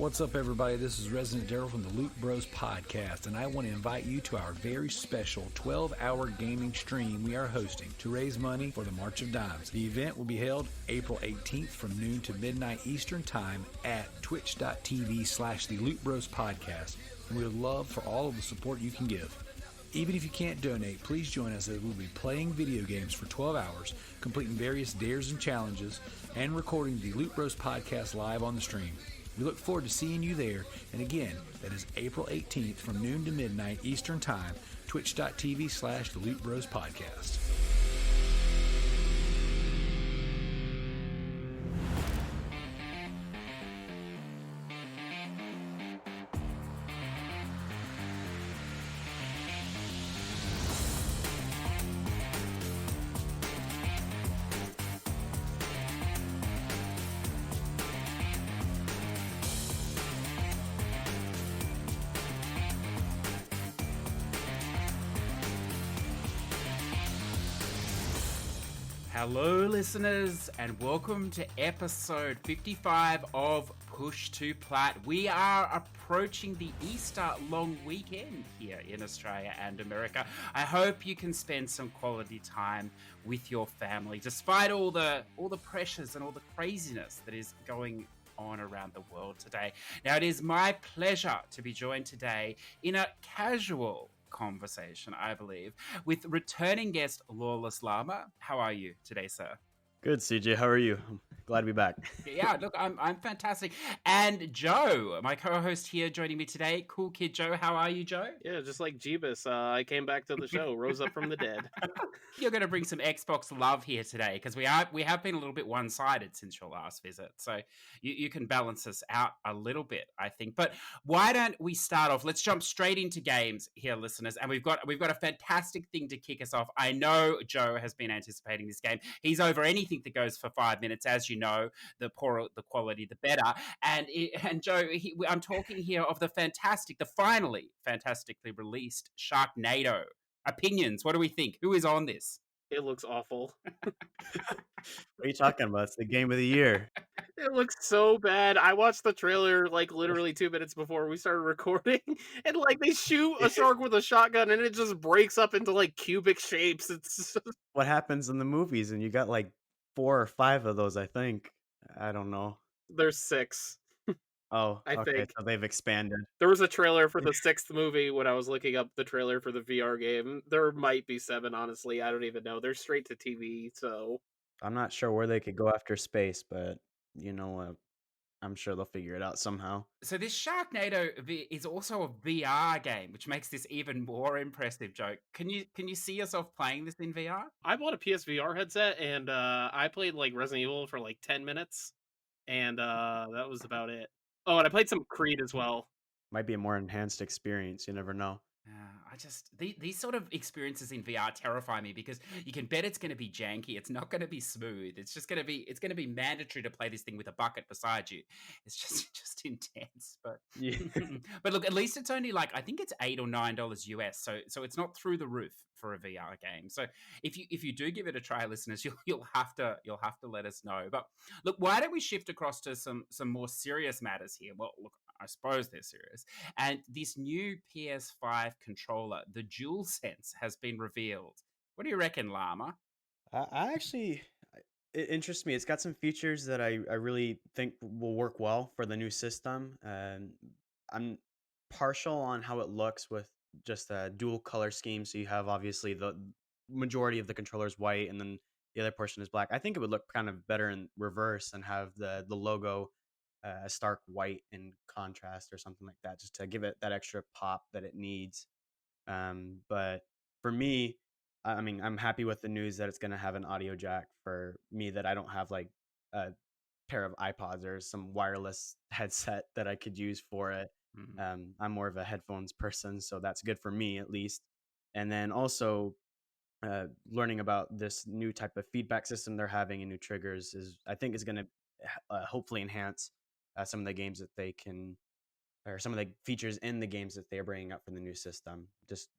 What's up, everybody? This is Resident Daryl from the Loot Bros Podcast, and I want to invite you to our very special 12-hour gaming stream we are hosting to raise money for the March of Dimes. The event will be held April 18th from noon to midnight Eastern Time at twitch.tv/the Loot Bros Podcast, and we would love for all of the support you can give. Even if you can't donate, please join us as we'll be playing video games for 12 hours, completing various dares and challenges, and recording the Loot Bros Podcast live on the stream. We look forward to seeing you there, and again, that is April 18th from noon to midnight Eastern Time, twitch.tv/the Loot Bros Podcast. Hello listeners, and welcome to episode 55 of Push2Plat. We are approaching the Easter long weekend here in Australia and America. I hope you can spend some quality time with your family, despite all the pressures and all the craziness that is going on around the world today. Now, it is my pleasure to be joined today in a casual conversation, I believe, with returning guest Lawless Llama. How are you today, sir? Good, CJ. How are you? I'm glad to be back. Yeah, look, I'm fantastic. And Joe, my co-host here, joining me today. Cool Kid Joe. How are you, Joe? Yeah, just like Jeebus, I came back to the show, rose up from the dead. You're going to bring some Xbox love here today, because we have been a little bit one-sided since your last visit. So you can balance us out a little bit, I think. But why don't we start off? Let's jump straight into games here, listeners. And we've got a fantastic thing to kick us off. I know Joe has been anticipating this game. He's over anything that goes for 5 minutes. As you know, the poorer the quality, the better. And Joe, I'm talking here of the finally fantastically released Sharknado. Opinions, what do we think? Who is on this? It looks awful. What are you talking about? It's the game of the year. It looks so bad. I watched the trailer like literally 2 minutes before we started recording, and like they shoot a shark with a shotgun and it just breaks up into like cubic shapes. It's What happens in the movies? And you got like 4 or 5 of those, I think. I don't know. there's 6. Oh, I okay. think. So they've expanded. There was a trailer for the 6th movie when I was looking up the trailer for the VR game. There might be 7, honestly. I don't even know. They're straight to TV, so I'm not sure where they could go after space, but you know what? I'm sure they'll figure it out somehow. So this Sharknado is also a VR game, which makes this even more impressive, Joe. Can you see yourself playing this in VR? I bought a PSVR headset and I played like Resident Evil for like 10 minutes, and that was about it. Oh, and I played some Creed as well. Might be a more enhanced experience. You never know. These sort of experiences in VR terrify me, because you can bet it's going to be janky. It's not going to be smooth. It's going to be mandatory to play this thing with a bucket beside you. It's just intense. But Yeah. but look, at least it's only like, I think it's $8 or $9 US. So it's not through the roof for a VR game. So if you do give it a try, listeners, you'll have to let us know. But look, why don't we shift across to some more serious matters here? Well, look, I suppose they're serious. And this new PS5 controller, the DualSense, has been revealed. What do you reckon, Llama? I actually, it interests me. It's got some features that I really think will work well for the new system. And I'm partial on how it looks with just a dual color scheme. So you have obviously the majority of the controller is white, and then the other portion is black. I think it would look kind of better in reverse and have the logo a stark white in contrast or something like that, just to give it that extra pop that it needs. But for me, I mean, I'm happy with the news that it's going to have an audio jack for me, that I don't have like a pair of iPods or some wireless headset that I could use for it. I'm more of a headphones person, so that's good for me at least. And then also learning about this new type of feedback system they're having and new triggers I think is going to hopefully enhance some of the games that they can, or some of the features in the games that they're bringing up for the new system.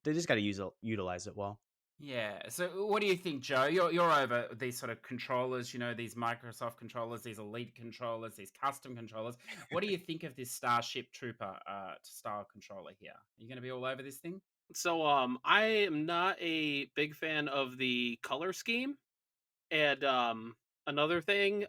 They just got to utilize it well. Yeah. So, what do you think, Joe? You're over these sort of controllers, these Microsoft controllers, these Elite controllers, these custom controllers. What do you think of this Starship Trooper style controller here? Are you going to be all over this thing? So I am not a big fan of the color scheme. And another thing,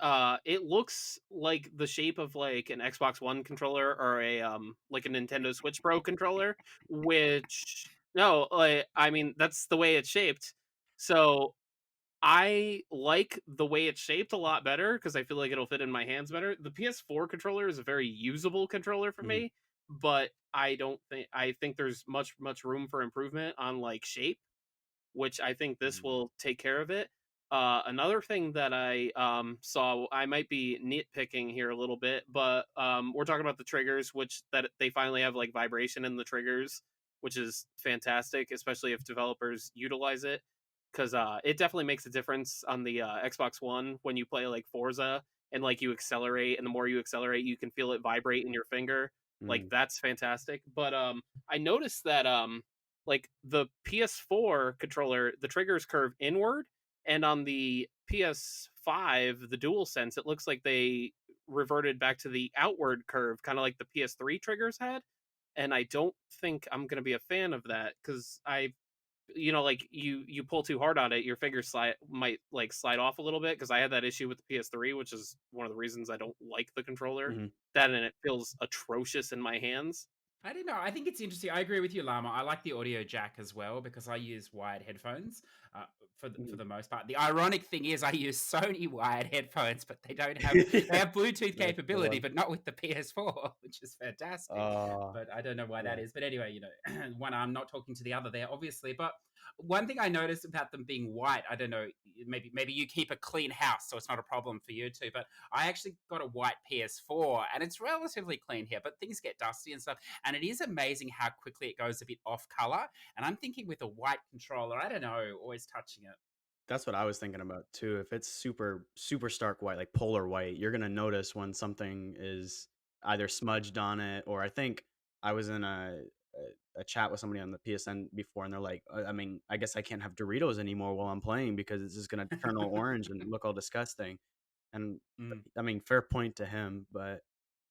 it looks like the shape of like an Xbox One controller or a like a Nintendo Switch Pro controller, which no, like I mean that's the way it's shaped. So I like the way it's shaped a lot better because I feel like it'll fit in my hands better. The PS4 controller is a very usable controller for Mhm. me, but I think there's much room for improvement on like shape, which I think this Mm. will take care of it. Another thing that I saw, I might be nitpicking here a little bit, but we're talking about the triggers, which that they finally have like vibration in the triggers, which is fantastic, especially if developers utilize it, because it definitely makes a difference on the Xbox One when you play like Forza and like you accelerate, and the more you accelerate, you can feel it vibrate in your finger. Like Mm. that's fantastic. But I noticed that like the PS4 controller, the triggers curve inward, and on the PS5, the DualSense, it looks like they reverted back to the outward curve, kind of like the PS3 triggers had. And I don't think I'm gonna be a fan of that because like you pull too hard on it, your fingers might like slide off a little bit. Because I had that issue with the PS3, which is one of the reasons I don't like the controller. Mhm. That and it feels atrocious in my hands. I don't know. I think it's interesting. I agree with you, Llama. I like the audio jack as well because I use wired headphones uh, for Mhm. the most part. The ironic thing is, I use Sony wired headphones, but they have Bluetooth That's the capability, one. but not with the PS4, which is fantastic. Oh, But I don't know why that yeah. is. But anyway, one arm not talking to the other there, obviously. But one thing I noticed about them being white, I don't know. Maybe you keep a clean house, so it's not a problem for you too. But I actually got a white PS4, and it's relatively clean here, but things get dusty and stuff. And it is amazing how quickly it goes a bit off color. And I'm thinking with a white controller, I don't know, always touching it. That's what I was thinking about too. If it's super stark white, like polar white, you're gonna notice when something is either smudged on it, or I think I was in a chat with somebody on the PSN before, and they're like, I mean, I guess I can't have Doritos anymore while I'm playing because it's just gonna turn all orange and look all disgusting." And Mm. I mean, fair point to him, but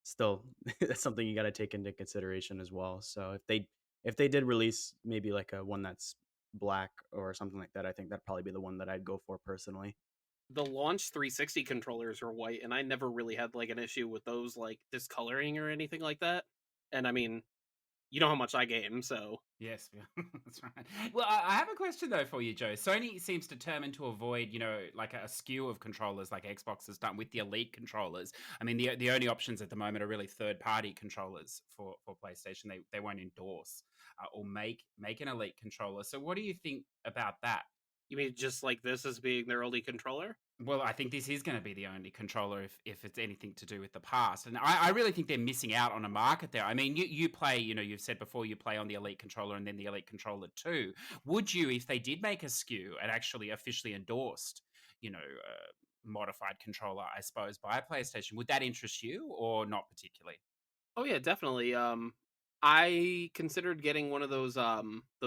still, that's something you got to take into consideration as well. So if they did release maybe like a one that's black or something like that, I think that'd probably be the one that I'd go for personally. The launch 360 controllers are white, and I never really had like an issue with those like discoloring or anything like that. And I mean, you know how much I game, so Yes, that's right. Well, I have a question though for you, Joe. Sony seems determined to avoid, like a skew of controllers like Xbox has done with the Elite controllers. I mean, the only options at the moment are really third party controllers for PlayStation. They won't endorse or make an Elite controller. So, what do you think about that? you mean just like this as being their only controller? Well, I think this is going to be the only controller if it's anything to do with the past. And I really think they're missing out on a market there. I mean, you play, you've said before you play on the Elite controller and then the Elite controller too. Would you, if they did make a SKU and actually officially endorsed, modified controller, I suppose, by PlayStation, would that interest you or not particularly? Oh yeah, definitely. I considered getting one of those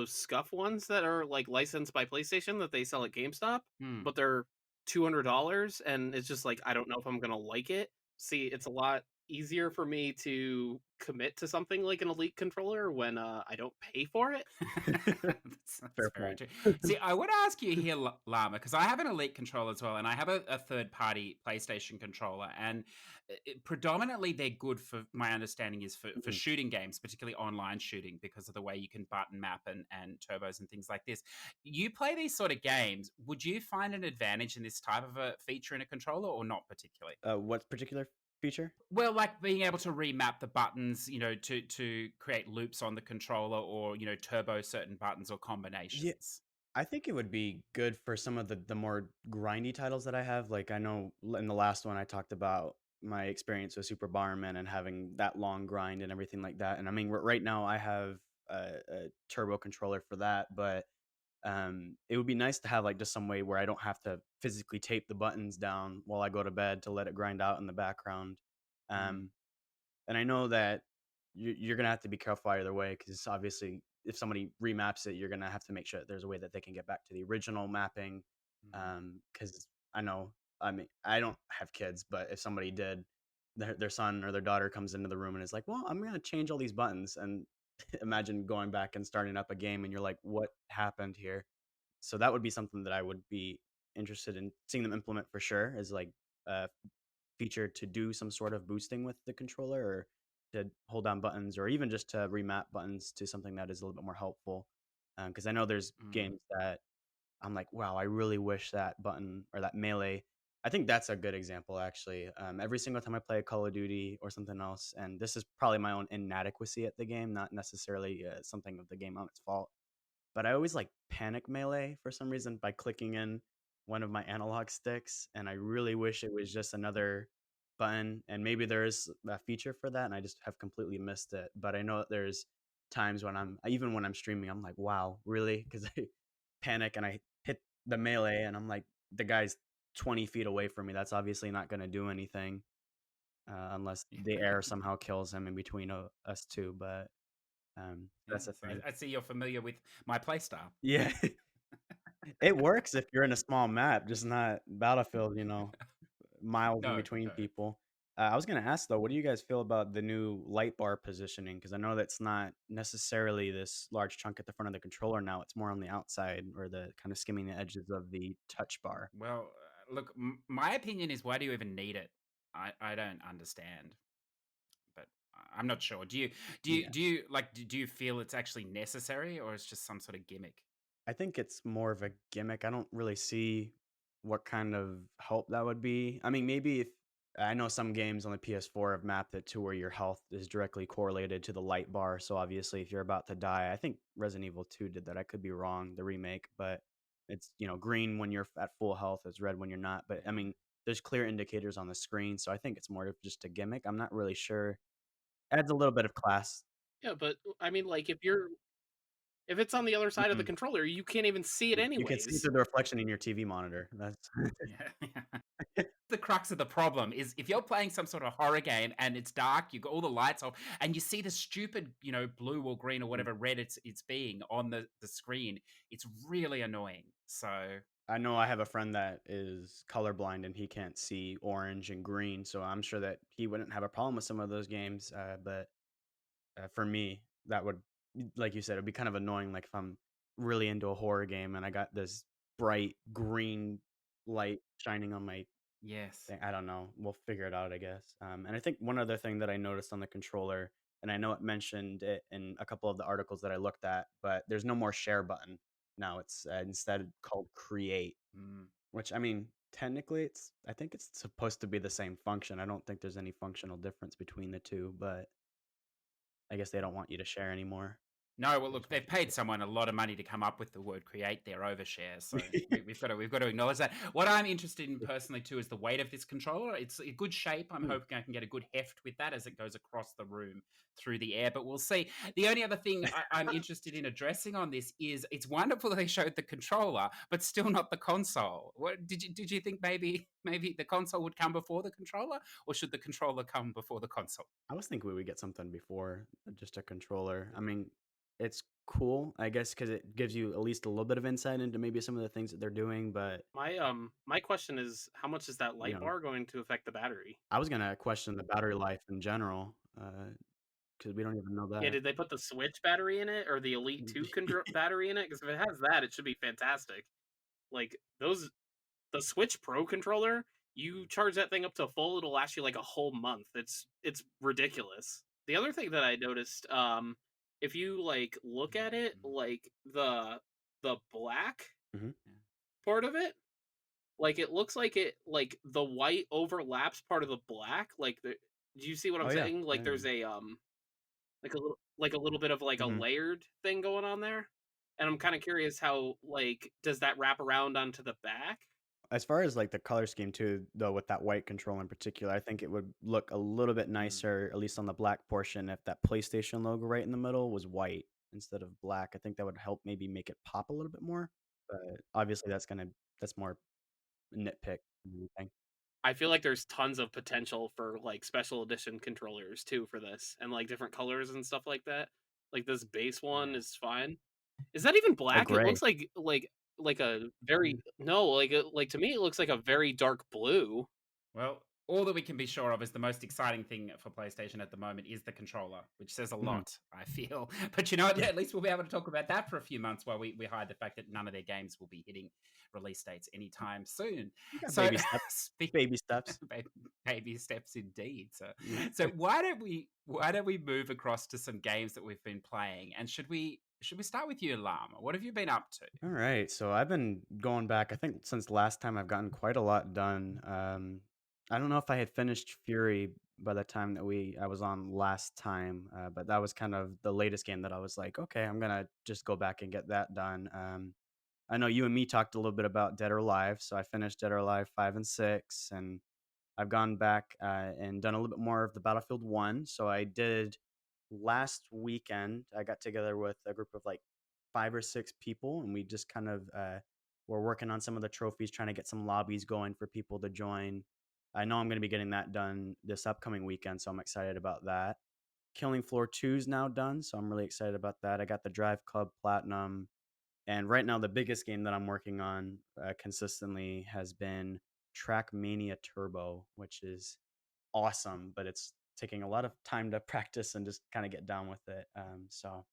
scuff ones that are like licensed by PlayStation that they sell at GameStop, Hmm. but they're $200, and it's just like I don't know if I'm gonna like it. See, it's a lot easier for me to commit to something like an Elite controller when I don't pay for it. That's Fair very point. true. See, I want to ask you here, Llama, because I have an Elite controller as well, and I have a third party PlayStation controller, and predominantly they're good for my understanding is for Mhm. shooting games, particularly online shooting, because of the way you can button map and turbos and things like this. You play these sort of games, would you find an advantage in this type of a feature in a controller or not particularly? What particular feature? Well, like being able to remap the buttons, to create loops on the controller or, turbo certain buttons or Yeah, combinations. I think it would be good for some of the more grindy titles that I have. Like I know in the last one I talked about my experience with Super Barman and having that long grind and everything like that. And I mean, right now I have a turbo controller for that, but it would be nice to have like just some way where I don't have to physically tape the buttons down while I go to bed to let it grind out in the background. Mm. Um, and I know that you're gonna have to be careful either way because obviously if somebody remaps it, you're gonna have to make sure that there's a way that they can get back to the original mapping. Because I know, I mean, I don't have kids, but if somebody did, their son or their daughter comes into the room and is like, "Well, I'm gonna change all these buttons," and imagine going back and starting up a game, and you're like, "What happened here?" So that would be something that I would be interested in seeing them implement for sure, is like a feature to do some sort of boosting with the controller, or to hold down buttons, or even just to remap buttons to something that is a little bit more helpful. Because I know there's games that I'm like, wow, I really wish that button or that melee. I think that's a good example, actually. Every single time I play a Call of Duty or something else, and this is probably my own inadequacy at the game, not necessarily something of the game on its fault, but I always like panic melee for some reason by clicking in one of my analog sticks, and I really wish it was just another button. And maybe there is a feature for that, and I just have completely missed it. But I know that there's times when even when I'm streaming, I'm like, wow, really? Because I panic and I hit the melee, and I'm like, the guy's 20 feet away from me. That's obviously not going to do anything unless the air somehow kills him in between us two. But Yeah, that's the so thing. I see you're familiar with my playstyle. Yeah. It works if you're in a small map, just not Battlefield, miles in No, between no. people. I was gonna ask though, what do you guys feel about the new light bar positioning? Because I know that's not necessarily this large chunk at the front of the controller now. It's more on the outside, or the kind of skimming the edges of the touch bar. Well, look, my opinion is, why do you even need it? I don't understand, but I'm not sure. Yeah. do you feel it's actually necessary, or it's just some sort of gimmick? I think it's more of a gimmick. I don't really see what kind of help that would be. I mean, maybe if I know some games on the PS4 have mapped it to where your health is directly correlated to the light bar. So obviously, if you're about to die, I think Resident Evil 2 did that. I could be wrong, the remake, but it's, green when you're at full health, it's red when you're not. But I Yeah. mean, there's clear indicators on the screen. So I think it's more of just a gimmick. I'm not really sure. Adds a little bit of class. Yeah, but I mean, like if it's on the other side of the Mhm. controller, you can't even see it You can see anyways. through the reflection in your TV monitor. That's Yeah. The crux of the problem is, if you're playing some sort of horror game and it's dark, you've got all the lights off, and you see the stupid, blue or green or whatever red it's being on the screen, it's really annoying. So I know I have a friend that is colorblind and he can't see orange and green, so I'm sure that he wouldn't have a problem with some of those games. But for me, that would, like you said, it'd be kind of annoying. Like if I'm really into a horror game and I got this bright green light shining on my yes. thing, I don't know. We'll figure it out, I guess. And I think one other thing that I noticed on the controller, and I know it mentioned it in a couple of the articles that I looked at, but there's no more share button now. It's instead called create, Mm. which, I mean, technically I think it's supposed to be the same function. I don't think there's any functional difference between the two, but I guess they don't want you to share anymore. No, well, They look, just want they've you to paid someone a lot of money to come up with the word "create" their overshare, so we've got to acknowledge that. What I'm interested in personally too is the weight of this controller. It's a good shape. I'm Hmm. hoping I can get a good heft with that as it goes across the room through the air, but we'll see. The only other thing I'm interested in addressing on this is, it's wonderful that they showed the controller, but still not the console. What did you think? Maybe the console would come before the controller, or should the controller come before the console? I was thinking we would get something before just a controller. I mean, it's cool, I guess, because it gives you at least a little bit of insight into maybe some of the things that they're doing. But My question is, how much is that you light know, bar going to affect the battery? I was gonna question the battery life in general, because we don't even know Yeah, that. did they put the Switch battery in it or the Elite 2 battery in it? Because if it has that, it should be fantastic. Like the Switch Pro controller, you charge that thing up to full, it'll last you like a whole month. It's ridiculous. The other thing that I noticed, if you like look at it, Mm. like the black Hmm. part of it, like it looks like the white overlaps part of the black. Do you see what Oh I'm yeah, saying? yeah, Like yeah. there's a like a little bit of like a Hmm. layered thing going on there. And I'm kind of curious how, like, does that wrap around onto the back? As far as like the color scheme too, though, with that white control in particular, I think it would look a little bit Mm. nicer, at least on the black portion, if that PlayStation logo right in the middle was white instead of black. I think that would help maybe make it pop a little bit more. But obviously, that's more nitpick than anything. I feel like there's tons of potential for like special edition controllers too for this, and like different colors and stuff like that. Like this base one Yeah. is fine. Is that even Oh, black? It gray. looks like a very no, like to me it looks like a very dark blue. Well, all that we can be sure of is the most exciting thing for PlayStation at the moment is the controller, which says a Mhm. lot, I feel. But you know what? Yeah. At least we'll be able to talk about that for a few months while we hide the fact that none of their games will be hitting release dates anytime soon. We got So, baby steps. speak, Baby steps. baby steps indeed. So, Yeah. so why don't we move across to some games that we've been playing? And should we start with you, Llama? What have you been up to? All right. So I've been going back. I think since last time I've gotten quite a lot done. I don't know if I had finished Fury by the time that I was on last time, but that was kind of the latest game that I was like, okay, I'm gonna just go back and get that done. I know you and me talked a little bit about Dead or Alive, so I finished Dead or Alive 5 and 6, and I've gone back and done a little bit more of the Battlefield 1. So I did last weekend. I got together with a group of like 5 or 6 people, and we just kind of were working on some of the trophies, trying to get some lobbies going for people to join. I know I'm going to be getting that done this upcoming weekend, so I'm excited about that. Killing Floor 2 is now done, so I'm really excited about that. I got the Drive Club Platinum, and right now, the biggest game that I'm working on consistently has been Trackmania Turbo, which is awesome, but it's taking a lot of time to practice and just kind of get down with it. So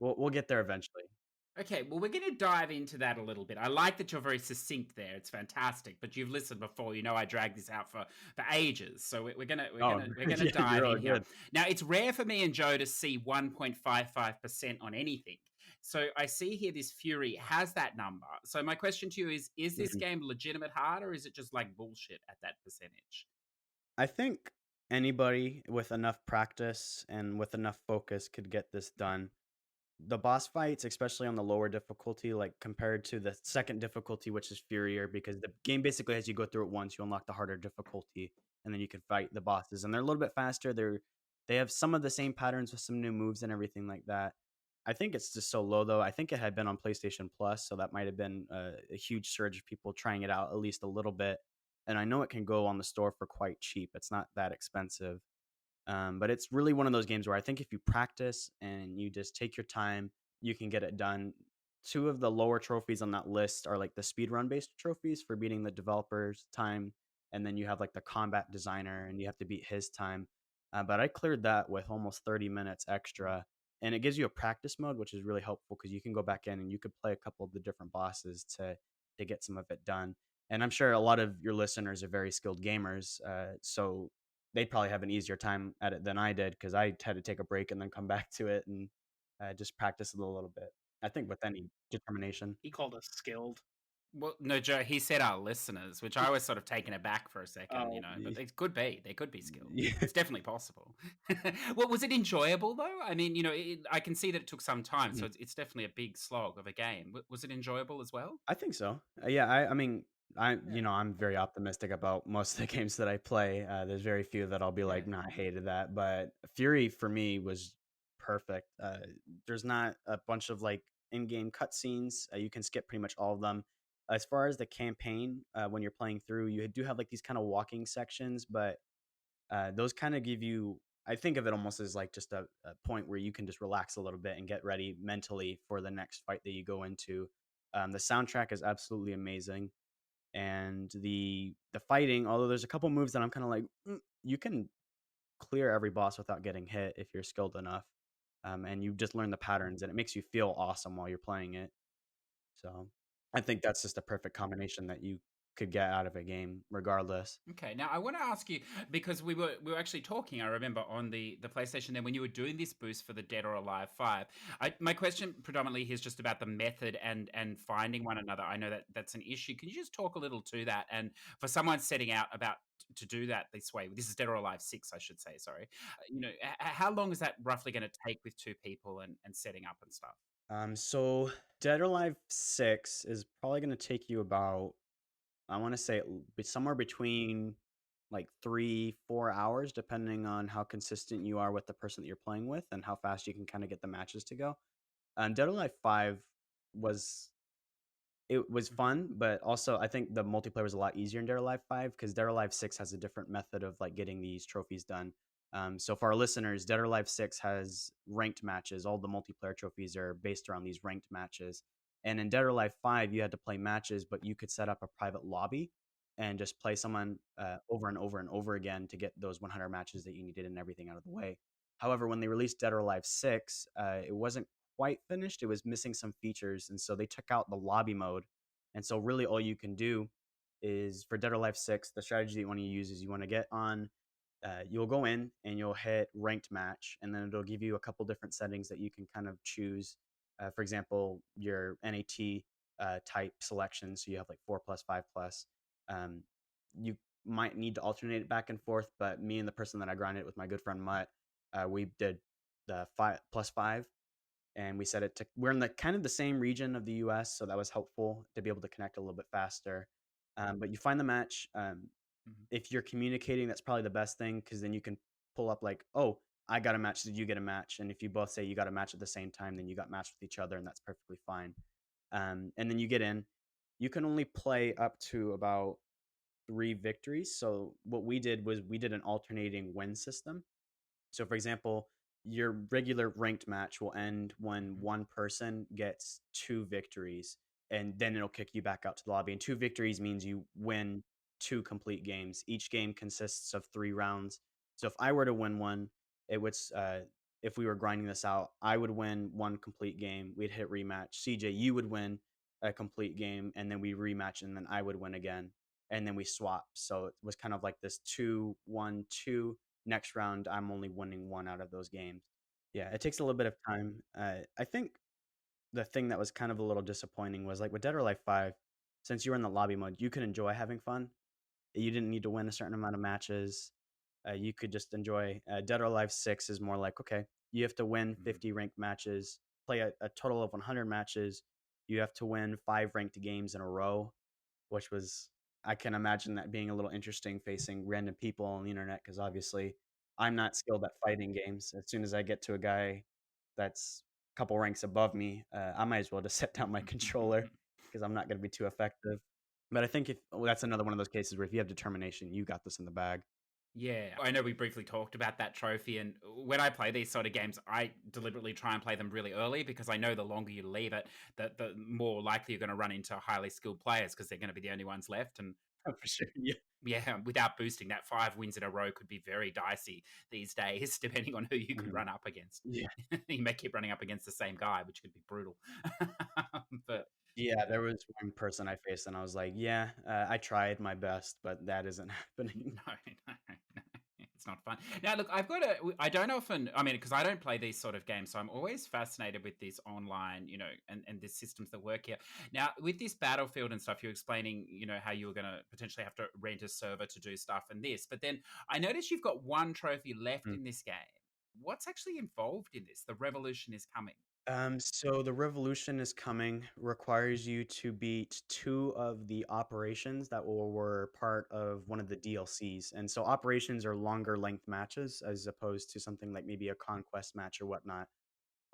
we'll get there eventually. Okay, well, we're going to dive into that a little bit. I like that you're very succinct there. It's fantastic. But you've listened before. You know I dragged this out for ages. So we're gonna we're Oh, gonna we're gonna yeah, dive you're all in here. good. Now it's rare for me and Joe to see 1.55% on anything. So I see here this Fury has that number. So my question to you is this Mhm. game legitimate hard or is it just like bullshit at that percentage? I think anybody with enough practice and with enough focus could get this done. The boss fights, especially on the lower difficulty, like compared to the second difficulty, which is Furier, because the game basically as you go through it once, you unlock the harder difficulty, and then you can fight the bosses. And they're a little bit faster. They have some of the same patterns with some new moves and everything like that. I think it's just so low though. I think it had been on PlayStation Plus, so that might have been a huge surge of people trying it out at least a little bit. And I know it can go on the store for quite cheap. It's not that expensive. But it's really one of those games where I think if you practice and you just take your time, you can get it done. Two of the lower trophies on that list are like the speedrun based trophies for beating the developer's time. And then you have like the combat designer and you have to beat his time. But I cleared that with almost 30 minutes extra. And it gives you a practice mode, which is really helpful because you can go back in and you could play a couple of the different bosses to get some of it done. And I'm sure a lot of your listeners are very skilled gamers. So they'd probably have an easier time at it than I did because I had to take a break and then come back to it and just practice it a little bit. I think with any determination. He called us skilled. Well, no, Joe, he said our listeners, which I was sort of taken aback for a second, Oh, but they could be. They could be skilled. Yeah. It's definitely possible. Well, was it enjoyable, though? I mean, I can see that it took some time, so it's definitely a big slog of a game. Was it enjoyable as well? I think so. Yeah, I mean, Yeah, I'm very optimistic about most of the games that I play. There's very few that I'll be yeah. like, nah, I hated that. But Fury for me was perfect. There's not a bunch of like in-game cutscenes. You can skip pretty much all of them. As far as the campaign, when you're playing through, you do have like these kind of walking sections, but those kind of give you. I think of it almost as like just a point where you can just relax a little bit and get ready mentally for the next fight that you go into. The soundtrack is absolutely amazing, and the fighting. Although there's a couple moves that I'm kind of like, you can clear every boss without getting hit if you're skilled enough, and you just learn the patterns, and it makes you feel awesome while you're playing it. So I think that's just a perfect combination that you could get out of a game, regardless. Okay, now I want to ask you because we were actually talking. I remember on the PlayStation then when you were doing this boost for the Dead or Alive 5. My question predominantly is just about the method and finding one another. I know that that's an issue. Can you just talk a little to that? And for someone setting out about to do that this way, this is Dead or Alive 6, I should say. Sorry, how long is that roughly going to take with two people and setting up and stuff? So Dead or Alive 6 is probably going to take you about, I want to say, somewhere between like 3-4 hours, depending on how consistent you are with the person that you're playing with and how fast you can kind of get the matches to go. Dead or Alive 5 was it was fun, but also I think the multiplayer was a lot easier in Dead or Alive 5 because Dead or Alive 6 has a different method of like getting these trophies done. So for our listeners, Dead or Alive 6 has ranked matches. All the multiplayer trophies are based around these ranked matches. And in Dead or Alive 5, you had to play matches, but you could set up a private lobby and just play someone over and over and over again to get those 100 matches that you needed and everything out of the way. However, when they released Dead or Alive 6, it wasn't quite finished. It was missing some features. And so they took out the lobby mode. And so really all you can do is for Dead or Alive 6, the strategy that you want to use is you want to get on you'll go in and you'll hit ranked match, and then it'll give you a couple different settings that you can kind of choose. For example, your NAT type selection. So you have like 4+, 5+. You might need to alternate it back and forth, but me and the person that I grinded it with, my good friend Mutt, we did the 5+5, and we set it to, we're in the kind of the same region of the US, so that was helpful to be able to connect a little bit faster. But you find the match. If you're communicating, that's probably the best thing, because then you can pull up like, oh, I got a match, did you get a match? And if you both say you got a match at the same time, then you got matched with each other, and that's perfectly fine. And then you get in. You can only play up to about 3 victories. So what we did was we did an alternating win system. So, for example, your regular ranked match will end when one person gets 2 victories, and then it'll kick you back out to the lobby. And 2 victories means you win 2 complete games. Each game consists of 3 rounds. So, if I were to win one, it would, if we were grinding this out, I would win 1 complete game. We'd hit rematch. CJ, you would win a complete game, and then we rematch, and then I would win again. And then we swap. So it was kind of like this 2-1-2. Next round, I'm only winning 1 out of those games. Yeah, it takes a little bit of time. I think the thing that was kind of a little disappointing was like with Dead or Alive 5, since you were in the lobby mode, you could enjoy having fun. You didn't need to win a certain amount of matches. You could just enjoy. Dead or Alive 6 is more like, okay, you have to win 50 ranked matches, play a total of 100 matches. You have to win 5 ranked games in a row, which was, I can imagine that being a little interesting facing random people on the internet, because obviously I'm not skilled at fighting games. As soon as I get to a guy that's a couple ranks above me, I might as well just set down my controller, because I'm not going to be too effective. But I think if that's another one of those cases where if you have determination, you got this in the bag. Yeah, I know we briefly talked about that trophy, and when I play these sort of games, I deliberately try and play them really early, because I know the longer you leave it, the more likely you're going to run into highly skilled players, because they're going to be the only ones left. And Oh, for sure. Yeah. yeah, without boosting, that 5 wins in a row could be very dicey these days, depending on who you could run up against. Yeah. You may keep running up against the same guy, which could be brutal. But Yeah, there was one person I faced, and I was like, yeah, I tried my best, but that isn't happening. no, no, it's not fun. Now, look, I don't often, I mean, because I don't play these sort of games, so I'm always fascinated with this online, and the systems that work here. Now, with this Battlefield and stuff, you're explaining, how you were going to potentially have to rent a server to do stuff and this, but then I noticed you've got 1 trophy left in this game. What's actually involved in this? The revolution is coming. So the revolution is coming, requires you to beat 2 of the operations that were part of one of the DLCs. And so operations are longer length matches as opposed to something like maybe a conquest match or whatnot.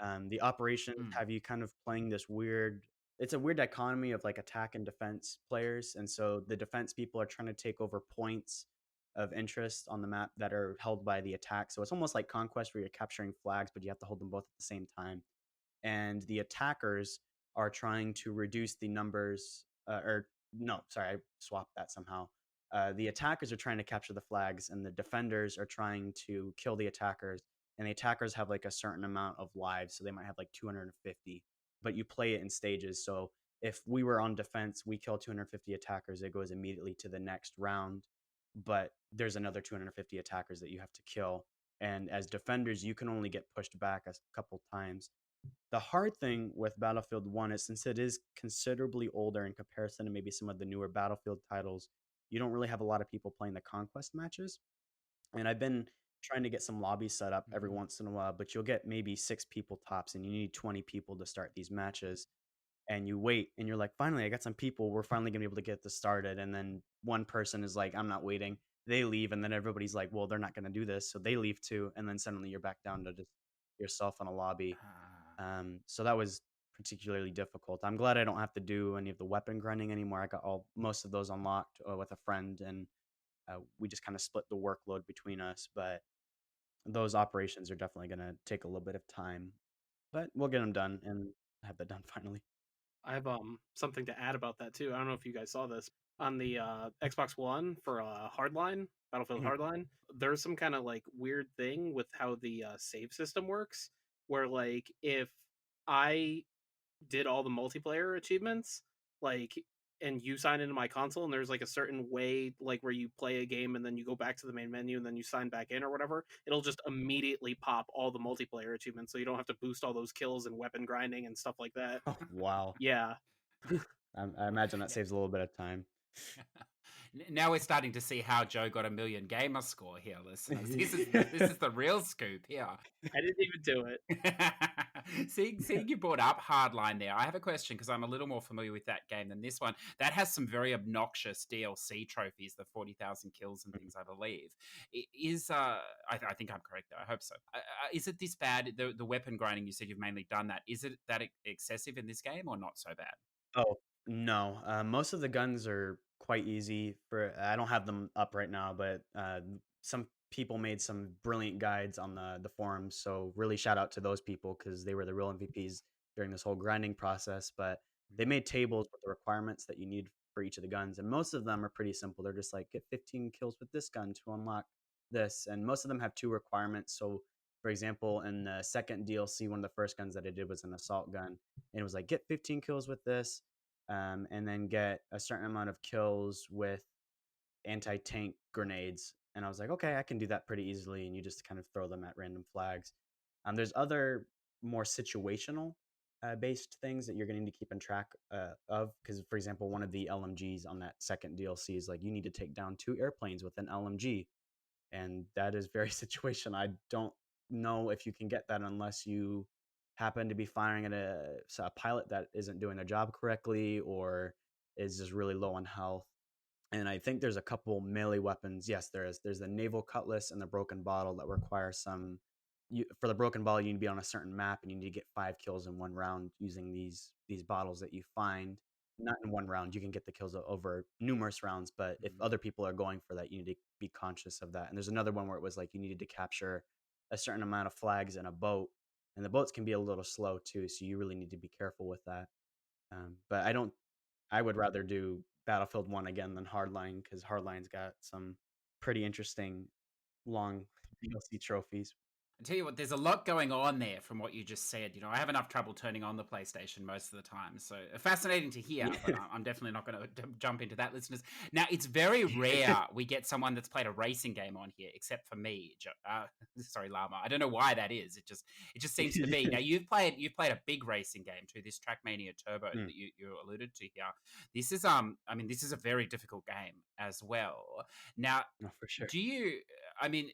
The operations Mm. have you kind of playing this weird, it's a weird dichotomy of like attack and defense players. And so the defense people are trying to take over points of interest on the map that are held by the attack. So it's almost like conquest where you're capturing flags, but you have to hold them both at the same time. And the attackers are trying to reduce the numbers, or no, sorry, I swapped that somehow. The attackers are trying to capture the flags, and the defenders are trying to kill the attackers. And the attackers have like a certain amount of lives, so they might have like 250, but you play it in stages. So if we were on defense, we kill 250 attackers, it goes immediately to the next round. But there's another 250 attackers that you have to kill. And as defenders, you can only get pushed back a couple times. The hard thing with Battlefield 1 is, since it is considerably older in comparison to maybe some of the newer Battlefield titles, you don't really have a lot of people playing the conquest matches. And I've been trying to get some lobbies set up every once in a while, but you'll get maybe 6 people tops, and you need 20 people to start these matches. And you wait, and you're like, finally, I got some people. We're finally going to be able to get this started. And then one person is like, I'm not waiting. They leave, and then everybody's like, well, they're not going to do this. So they leave too. And then suddenly you're back down to just yourself in a lobby. So that was particularly difficult. I'm glad I don't have to do any of the weapon grinding anymore. I got most of those unlocked with a friend, and we just kind of split the workload between us. But those operations are definitely going to take a little bit of time, but we'll get them done and have that done finally. I have something to add about that too. I don't know if you guys saw this on the Xbox One for Hardline, Battlefield Mhm. Hardline. There's some kind of like weird thing with how the save system works, where like if I did all the multiplayer achievements, like, and you sign into my console, and there's like a certain way, like where you play a game and then you go back to the main menu and then you sign back in or whatever, it'll just immediately pop all the multiplayer achievements, so you don't have to boost all those kills and weapon grinding and stuff like that. Oh, wow. Yeah. I imagine that saves a little bit of time. Now we're starting to see how Joe got a million gamer score here, listeners. This is the real scoop here. I didn't even do it. Seeing you brought up Hardline there, I have a question because I'm a little more familiar with that game than this one. That has some very obnoxious DLC trophies, the 40,000 kills and things, I believe. I think I'm correct though. I hope so. Is it this bad? The weapon grinding, you said you've mainly done that. Is it that excessive in this game or not so bad? Oh, no. Most of the guns are quite easy. I don't have them up right now, but some people made some brilliant guides on the forums. So really shout out to those people because they were the real MVPs during this whole grinding process. But they made tables with the requirements that you need for each of the guns, and most of them are pretty simple. They're just like get 15 kills with this gun to unlock this, and most of them have two requirements. So, for example, in the second DLC, one of the first guns that I did was an assault gun, and it was like get 15 kills with this, and then get a certain amount of kills with anti-tank grenades. And I was like, okay, I can do that pretty easily. And you just kind of throw them at random flags. There's other more situational based things that you're going to need to keep in track of. Because, for example, one of the LMGs on that second DLC is like you need to take down 2 airplanes with an LMG. And that is very situational. I don't know if you can get that unless you happen to be firing at a pilot that isn't doing their job correctly or is just really low on health. And I think there's a couple melee weapons. Yes, there is. There's the naval cutlass and the broken bottle that require some. For the broken bottle, you need to be on a certain map and you need to get 5 kills in one round using these bottles that you find. Not in one round. You can get the kills over numerous rounds, but if other people are going for that, you need to be conscious of that. And there's another one where it was like you needed to capture a certain amount of flags in a boat, and the boats can be a little slow too, so you really need to be careful with that. But I would rather do Battlefield 1 again than Hardline because Hardline's got some pretty interesting long DLC trophies. I tell you what, there's a lot going on there from what you just said. I have enough trouble turning on the PlayStation most of the time. So fascinating to hear, but I'm definitely not going to jump into that, listeners. Now, it's very rare we get someone that's played a racing game on here, except for me. Sorry, Llama. I don't know why that is. It just seems to be. Now, you've played a big racing game too, this Trackmania Turbo that you alluded to here. This is this is a very difficult game as well. Now, No, for sure. do you? I mean,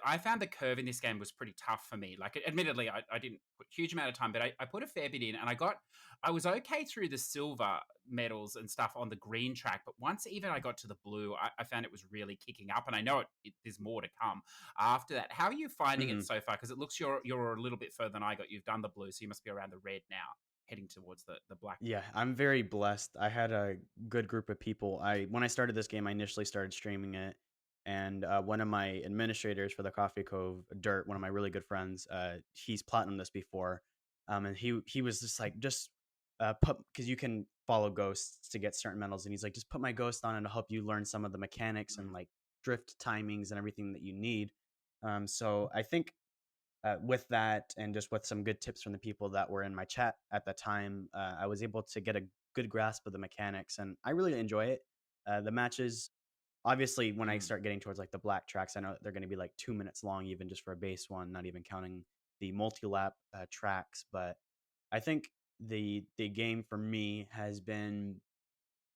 I found the curve in this game was pretty tough for me. Like, admittedly, I didn't put a huge amount of time, but I put a fair bit in, and I was okay through the silver medals and stuff on the green track. But once even I got to the blue, I found it was really kicking up, and I know there's more to come after that. How are you finding it so far? Because it looks you're a little bit further than I got. You've done the blue, so you must be around the red now, heading towards the black. Yeah, I'm very blessed. I had a good group of people. When I started this game, I initially started streaming it, and one of my administrators for the Coffee Cove, Dirt, one of my really good friends, he's platinumed this before, and he was just like put because you can follow ghosts to get certain medals, and he's like just put my ghost on and to help you learn some of the mechanics and like drift timings and everything that you need. So I think with that and just with some good tips from the people that were in my chat at the time, I was able to get a good grasp of the mechanics, and I really enjoy it. The matches, obviously, when I start getting towards like the black tracks, I know they're going to be like 2 minutes long, even just for a base one, not even counting the multi-lap tracks. But I think the game for me has been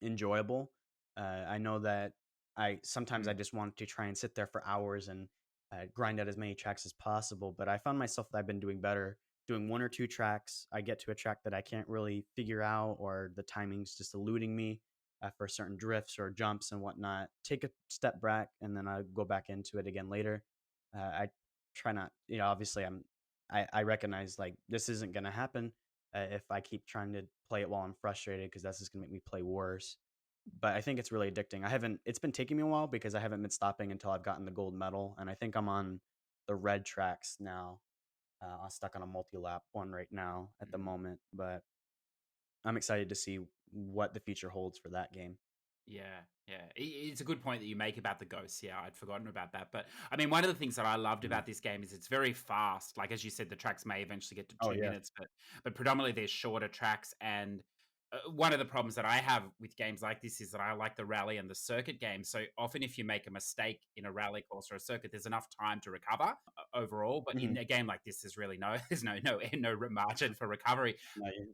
enjoyable. I know that I sometimes I just want to try and sit there for hours and grind out as many tracks as possible. But I found myself that I've been doing better doing 1 or 2 tracks. I get to a track that I can't really figure out, or the timing's just eluding me for certain drifts or jumps and whatnot. Take a step back and then I go back into it again later. I try not, obviously I recognize like this isn't going to happen if I keep trying to play it while I'm frustrated, because that's just gonna make me play worse. But I think it's really addicting. It's been taking me a while because I haven't been stopping until I've gotten the gold medal, and I think I'm on the red tracks now. I'm stuck on a multi-lap one right now at the moment, but I'm excited to see what the future holds for that game. Yeah, yeah. It's a good point that you make about the ghosts. Yeah, I'd forgotten about that. But I mean, one of the things that I loved Mhm. about this game is it's very fast. Like as you said, the tracks may eventually get to Oh 2 yeah. minutes, but predominantly they're shorter tracks. And one of the problems that I have with games like this is that I like the rally and the circuit games. So often, if you make a mistake in a rally course or a circuit, there's enough time to recover overall. But in Mhm. a game like this, there's really there's no margin for recovery.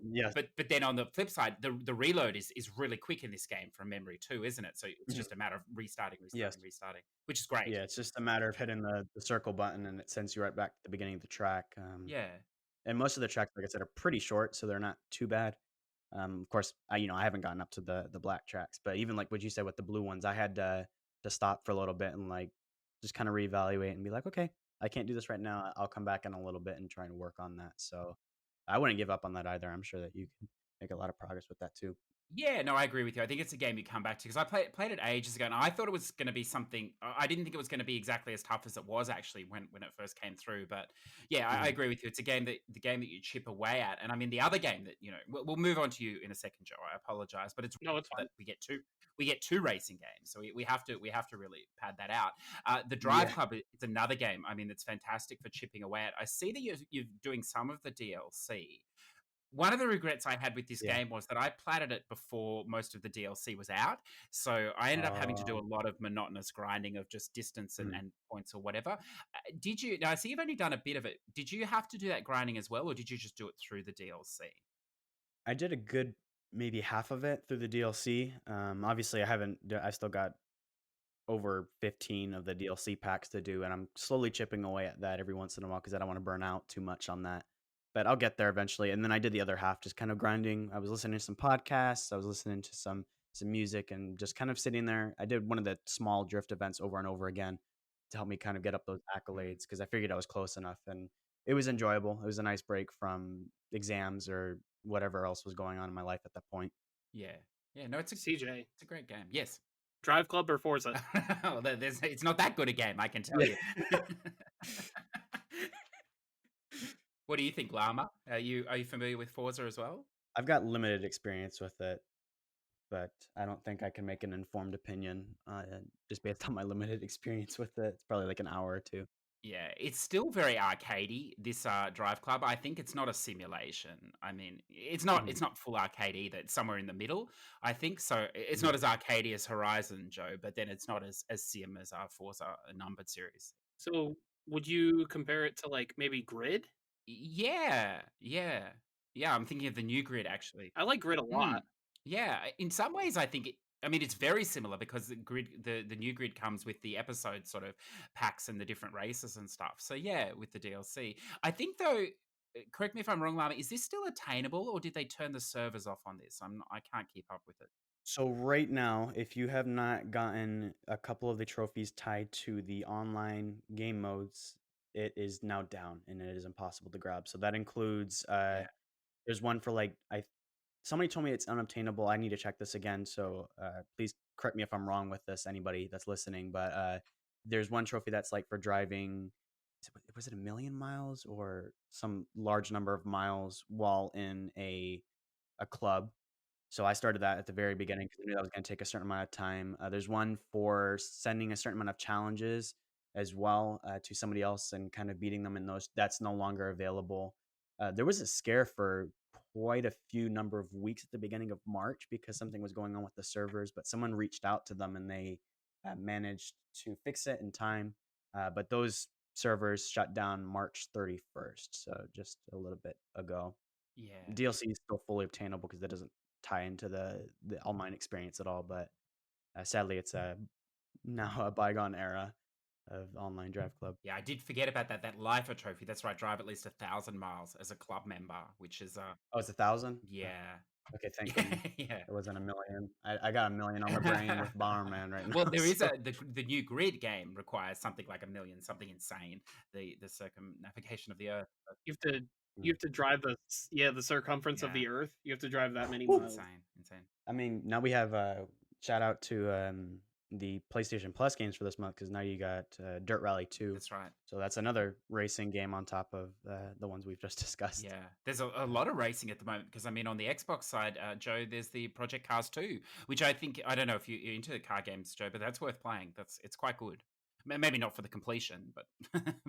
Yes. But then on the flip side, the reload is really quick in this game from memory too, isn't it? So it's Mhm. just a matter of restarting, Yes. restarting, restarting, which is great. Yeah, it's just a matter of hitting the circle button and it sends you right back to the beginning of the track. Yeah. And most of the tracks, like I said, are pretty short, so they're not too bad. Of course, I haven't gotten up to the black tracks, but even like what you said with the blue ones, I had to stop for a little bit and like just kind of reevaluate and be like, okay, I can't do this right now. I'll come back in a little bit and try and work on that. So I wouldn't give up on that either. I'm sure that you can make a lot of progress with that too. Yeah, no, I agree with you. I think it's a game you come back to because I played it ages ago, and I thought it was going to be something. I didn't think it was going to be exactly as tough as it was actually when it first came through. But yeah, I Mhm. agree with you. It's a game that the game that you chip away at, and I mean the other game that we'll move on to you in a second, Joe. I apologize, but it's No, it's that fine. we get two racing games, so we have to really pad that out. The Drive Yeah. Club is another game. I mean, it's fantastic for chipping away at. I see that you're doing some of the DLC. One of the regrets I had with this Yeah. game was that I platted it before most of the DLC was out. So I ended up having to do a Um, lot of monotonous grinding of just distance and, mhm. and points or whatever. Did you, now I see you've only done a bit of it. Did you have to do that grinding as well, or did you just do it through the DLC? I did a good maybe half of it through the DLC. Obviously, I still got over 15 of the DLC packs to do, and I'm slowly chipping away at that every once in a while because I don't want to burn out too much on that. But I'll get there eventually. And then I did the other half, just kind of grinding. I was listening to some podcasts, I was listening to some music, and just kind of sitting there. I did one of the small drift events over and over again to help me kind of get up those Mm, accolades because I figured I was close enough, and it was enjoyable. It was a nice break from exams or whatever else was going on in my life at that point. yeah. Yeah, no, it's a CJ, it's a great game. Yes. Drive Club or Forza? Well, it's not that good a game, I can tell Yeah. you. What do you think, Llama? Are you familiar with Forza as well? I've got limited experience with it, but I don't think I can make an informed opinion just based on my limited experience with it. It's probably like an hour or two. Yeah, it's still very arcadey, this Drive Club. I think it's not a simulation. I mean, it's not Mhm, it's not full arcade either. It's somewhere in the middle, I think. So it's mhm. not as arcadey as Horizon, Joe, but then it's not as sim as Forza a numbered series. So would you compare it to like maybe Grid? Yeah, yeah. Yeah, I'm thinking of the new grid actually. I like Grid a lot. Mm. Yeah, in some ways, I think I mean, it's very similar because the new grid comes with the episode sort of packs and the different races and stuff. So yeah, with the DLC, I think though. Correct me if I'm wrong, Lama. Is this still attainable, or did they turn the servers off on this? I can't keep up with it. So right now, if you have not gotten a couple of the trophies tied to the online game modes, it is now down and it is impossible to grab. So that includes Yeah, there's one for like I somebody told me it's unobtainable. I need to check this again. So please correct me if I'm wrong with this, anybody that's listening. But there's one trophy that's like for driving. Was it 1,000,000 miles or some large number of miles while in a club? So I started that at the very beginning because I knew that was going to take a certain amount of time. There's one for sending a certain amount of challenges as well to somebody else and kind of beating them in those. That's no longer available. There was a scare for quite a few number of weeks at the beginning of March because something was going on with the servers, but someone reached out to them and they managed to fix it in time. But those servers shut down March 31st, so just a little bit ago. yeah. DLC is still fully obtainable because that doesn't tie into the online experience at all. But sadly, it's a now a bygone era of online Drive Club. Yeah, I did forget about that lifer trophy. That's right, drive at least 1,000 miles as a club member, which is Oh, it's 1,000. yeah, Okay, thank goodness yeah. it wasn't 1,000,000. I got 1,000,000 on the brain with Bomberman right Well, now. there is So the new grid game requires something like 1 million, something insane. The circumnavigation of the Earth. You have to mm, you have to drive the circumference of Yeah, the Earth. You have to drive that many whew. miles. insane, insane. I mean, now we have shout out to the PlayStation Plus games for this month because now you got Dirt Rally 2. That's right. So that's another racing game on top of the ones we've just discussed. Yeah, there's a lot of racing at the moment because I mean, on the Xbox side, Joe, there's the Project Cars 2, which I think I don't know if you're into car games, Joe, but that's worth playing. It's quite good. Maybe not for the completion, but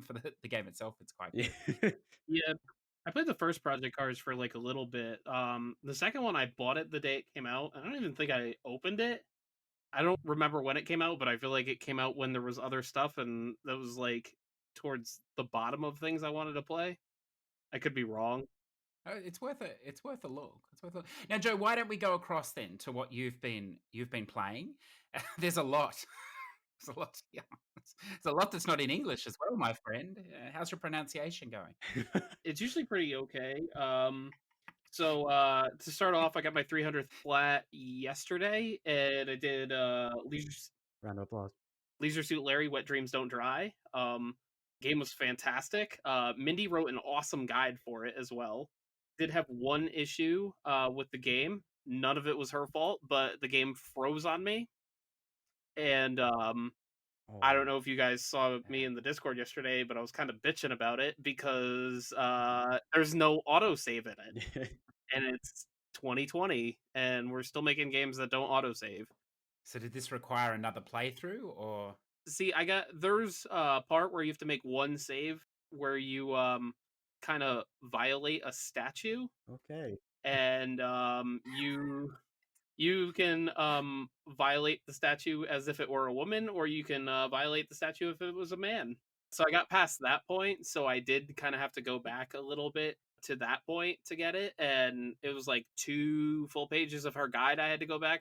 for the game itself, it's quite good. Yeah. Yeah, I played the first Project Cars for like a little bit. The second one I bought it the day it came out. I don't even think I opened it. I don't remember when it came out, but I feel like it came out when there was other stuff, and that was like towards the bottom of things I wanted to play. I could be wrong. It's worth it. It's worth a look. It's worth a look. Now, Joe, why don't we go across then to what you've been playing? There's a lot. There's a lot. Yeah, there's a lot that's not in English as well, my friend. How's your pronunciation going? It's usually pretty okay. So to start off, I got my 300th flat yesterday, and I did Round of applause. Leisure Suit Larry, Wet Dreams Don't Dry. Game was fantastic. Mindy wrote an awesome guide for it as well. Did have one issue with the game. None of it was her fault, but the game froze on me. And I don't know if you guys saw me in the Discord yesterday, but I was kind of bitching about it because there's no autosave in it. And it's 2020, and we're still making games that don't autosave. So did this require another playthrough, or? See, there's a part where you have to make one save where you kind of violate a statue, Okay. and you can violate the statue as if it were a woman, or you can violate the statue if it was a man. So I got past that point, so I did kind of have to go back a little bit to that point to get it, and it was like 2 full pages of her guide I had to go back.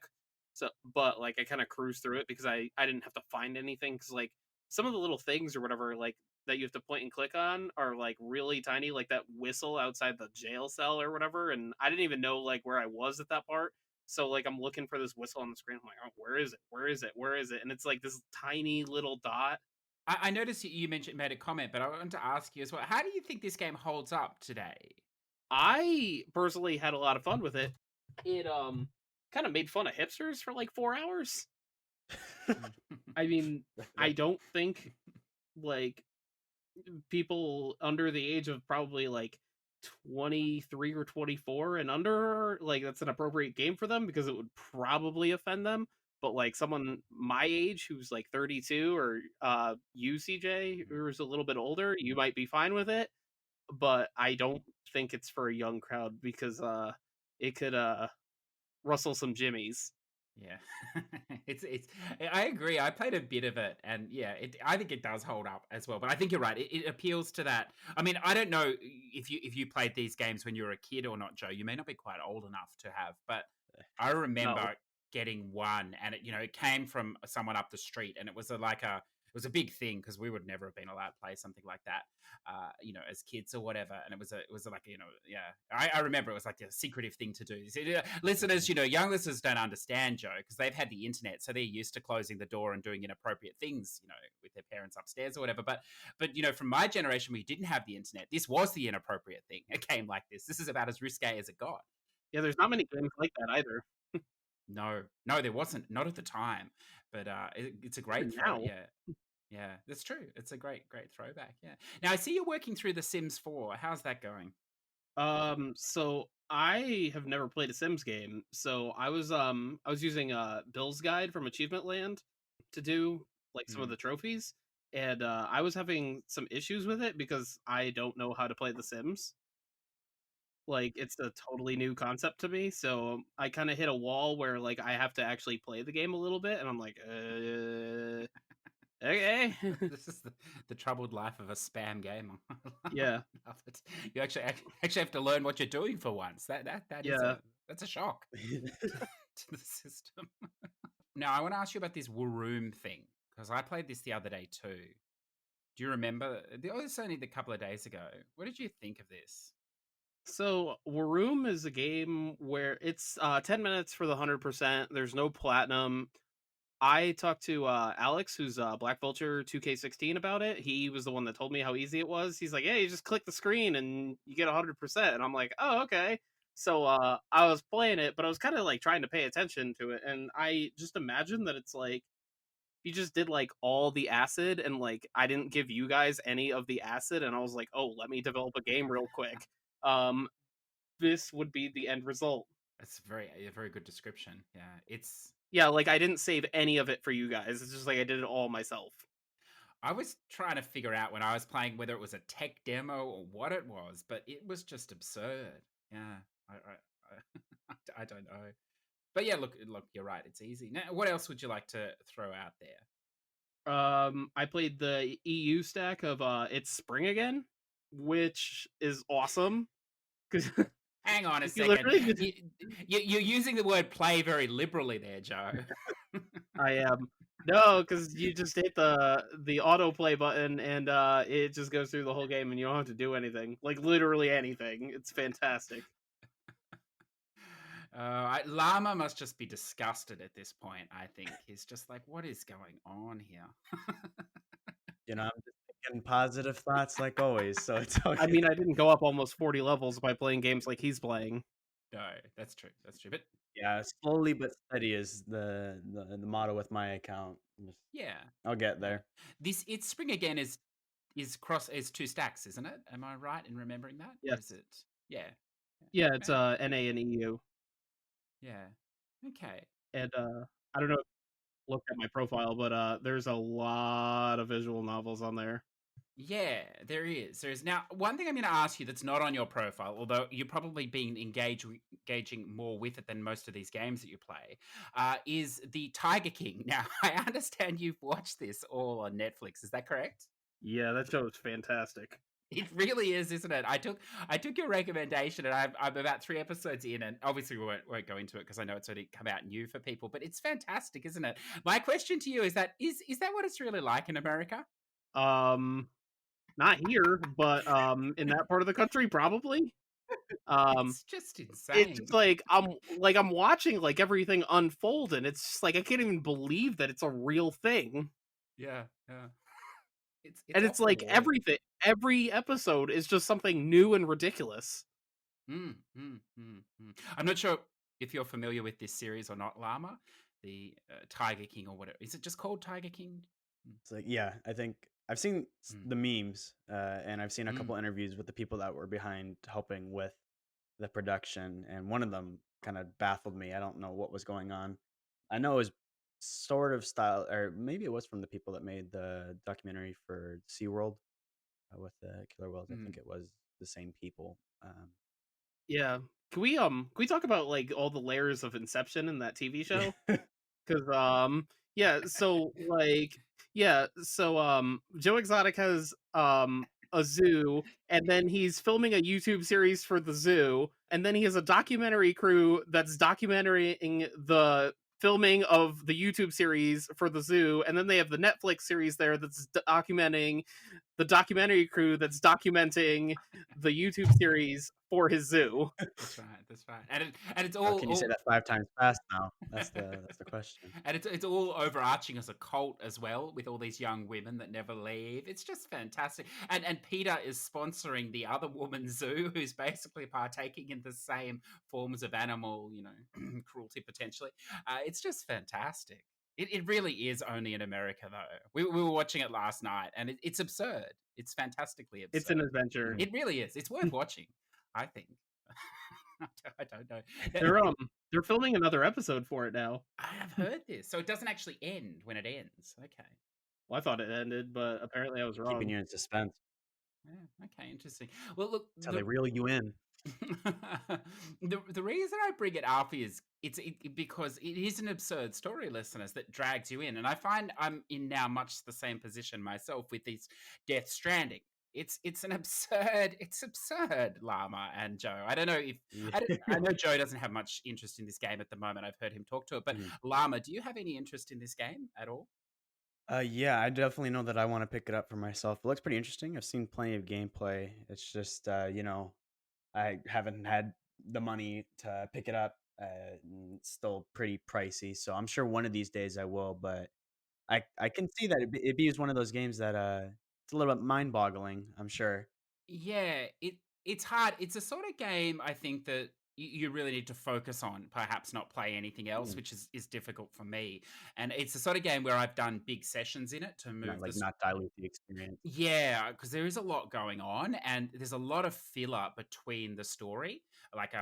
So, but like I kind of cruised through it because I didn't have to find anything, because like some of the little things or whatever like that you have to point and click on are like really tiny, like that whistle outside the jail cell or whatever, and I didn't even know like where I was at that part. So like I'm looking for this whistle on the screen. I'm like, oh, where is it? Where is it? Where is it? And it's like this tiny little dot. I noticed you made a comment, but I wanted to ask you as well. How do you think this game holds up today? I personally had a lot of fun with it. It kind of made fun of hipsters for like 4 hours. I mean, I don't think like people under the age of probably like 23 or 24 and under, like that's an appropriate game for them, because it would probably offend them. But like someone my age who's like 32, or you, CJ, who's a little bit older, you might be fine with it. But I don't think it's for a young crowd, because it could rustle some jimmies. Yeah, it's. I agree. I played a bit of it, and yeah, I think it does hold up as well. But I think you're right. It appeals to that. I mean, I don't know if you played these games when you were a kid or not, Joe. You may not be quite old enough to have, but I remember getting one, and it came from someone up the street, and it was it was a big thing because we would never have been allowed to play something like that, as kids or whatever. And it was like, I remember it was like a secretive thing to do. So, listeners, young listeners don't understand, Joe, because they've had the internet, so they're used to closing the door and doing inappropriate things, with their parents upstairs or whatever. But from my generation, we didn't have the internet. This was the inappropriate thing. A game like this. This is about as risque as it got. Yeah, there's not many games like that either. No, there wasn't. Not at the time. But it's a great throw. Yeah, that's true. It's a great throwback. Yeah. Now I see you're working through The Sims 4. How's that going? So I have never played a Sims game. So I was using Bill's guide from Achievement Land to do like some of the trophies, and I was having some issues with it because I don't know how to play The Sims. Like, it's a totally new concept to me, so I kind of hit a wall where like I have to actually play the game a little bit, and I'm like, okay. This is the troubled life of a spam gamer. Yeah. You actually have to learn what you're doing for once. That is that's a shock to the system. Now, I want to ask you about this Waroom thing, because I played this the other day too. Do you remember? It was only a couple of days ago. What did you think of this? So Waroom is a game where it's 10 minutes for the 100%. There's no platinum. I talked to Alex, who's Black Vulture 2K16, about it. He was the one that told me how easy it was. He's like, "Yeah, you just click the screen and you get 100%." And I'm like, "Oh, okay." So I was playing it, but I was kind of like trying to pay attention to it, and I just imagine that it's like you just did like all the acid and like I didn't give you guys any of the acid and I was like, oh, let me develop a game real quick. Um, this would be the end result. That's a very good description. Yeah, it's. Yeah, like I didn't save any of it for you guys. It's just like I did it all myself. I was trying to figure out when I was playing whether it was a tech demo or what it was, but it was just absurd. Yeah, I don't know. But yeah, look, you're right. It's easy. Now, what else would you like to throw out there? I played the EU stack of It's Spring Again, which is awesome. Because Hang on a you second. literally just, You're using the word play very liberally there, Joe. I am. No, because you just hit the autoplay button and it just goes through the whole game and you don't have to do anything. Like literally anything. It's fantastic. Llama must just be disgusted at this point, I think. He's just like, what is going on here? I'm just thinking positive thoughts like always, so it's okay. I mean, I didn't go up almost 40 levels by playing games like he's playing. No, that's true. That's true. But yeah, slowly but steady is the motto with my account. yeah, I'll get there. It's Spring Again is two stacks, isn't it? Am I right in remembering that? Yes. Or is it? Yeah. Yeah, it's NA and EU. Yeah. Okay. And I don't know if you looked at my profile, but there's a lot of visual novels on there. Yeah, there is. Now one thing I'm going to ask you that's not on your profile, although you're probably been engaging more with it than most of these games that you play, is the Tiger King. Now I understand you've watched this all on Netflix. Is that correct? Yeah, that show is fantastic. It really is, isn't it? I took your recommendation, and I'm about 3 episodes in, and obviously we won't go into it because I know it's already come out new for people. But it's fantastic, isn't it? My question to you is that what it's really like in America? Not here, but in that part of the country, probably. It's just insane. It's just like I'm watching like everything unfold, and it's just like I can't even believe that it's a real thing. Yeah. It's like everything. Every episode is just something new and ridiculous. I'm not sure if you're familiar with this series or not, Llama, the Tiger King or whatever. Is it just called Tiger King? It's like, yeah, I think I've seen the memes, and I've seen a couple interviews with the people that were behind helping with the production, and one of them kind of baffled me. I don't know what was going on. I know it was sort of style, or maybe it was from the people that made the documentary for SeaWorld with the killer whales. I think it was the same people. Yeah. Can we talk about like all the layers of Inception in that TV show? Because Joe Exotic has a zoo, and then he's filming a YouTube series for the zoo, and then he has a documentary crew that's documenting the filming of the YouTube series for the zoo, and then they have the Netflix series there that's documenting the documentary crew that's documenting the YouTube series for his zoo. That's right. And it's all. Can you say that 5 times fast now? That's the question. And it's all overarching as a cult as well, with all these young women that never leave. It's just fantastic. And Peter is sponsoring the other woman's zoo, who's basically partaking in the same forms of animal, cruelty potentially. It's just fantastic. It really is only in America, though. We were watching it last night, and it's absurd. It's fantastically absurd. It's an adventure. It really is. It's worth watching, I think. I don't know. They're filming another episode for it now. I have heard this. So it doesn't actually end when it ends. Okay. Well, I thought it ended, but apparently I was wrong. Keeping you in suspense. Yeah, okay, interesting. Well, look, that's how they reel you in. The reason I bring it up is because it is an absurd story, listeners, that drags you in, and I find I'm in now much the same position myself with this Death Stranding. It's absurd, Llama and Joe. I don't know if I know Joe doesn't have much interest in this game at the moment. I've heard him talk to it, but Llama, do you have any interest in this game at all? Yeah, I definitely know that I want to pick it up for myself. It looks pretty interesting. I've seen plenty of gameplay. It's just I haven't had the money to pick it up. It's still pretty pricey, so I'm sure one of these days I will. But I can see that it be one of those games that it's a little bit mind-boggling. I'm sure. Yeah, it's hard. It's a sort of game I think that you really need to focus on, perhaps not play anything else, Mm. which is difficult for me. And it's the sort of game where I've done big sessions in it to Not move like this. not dilute the experience. Yeah, because there is a lot going on, and there's a lot of filler between the story, like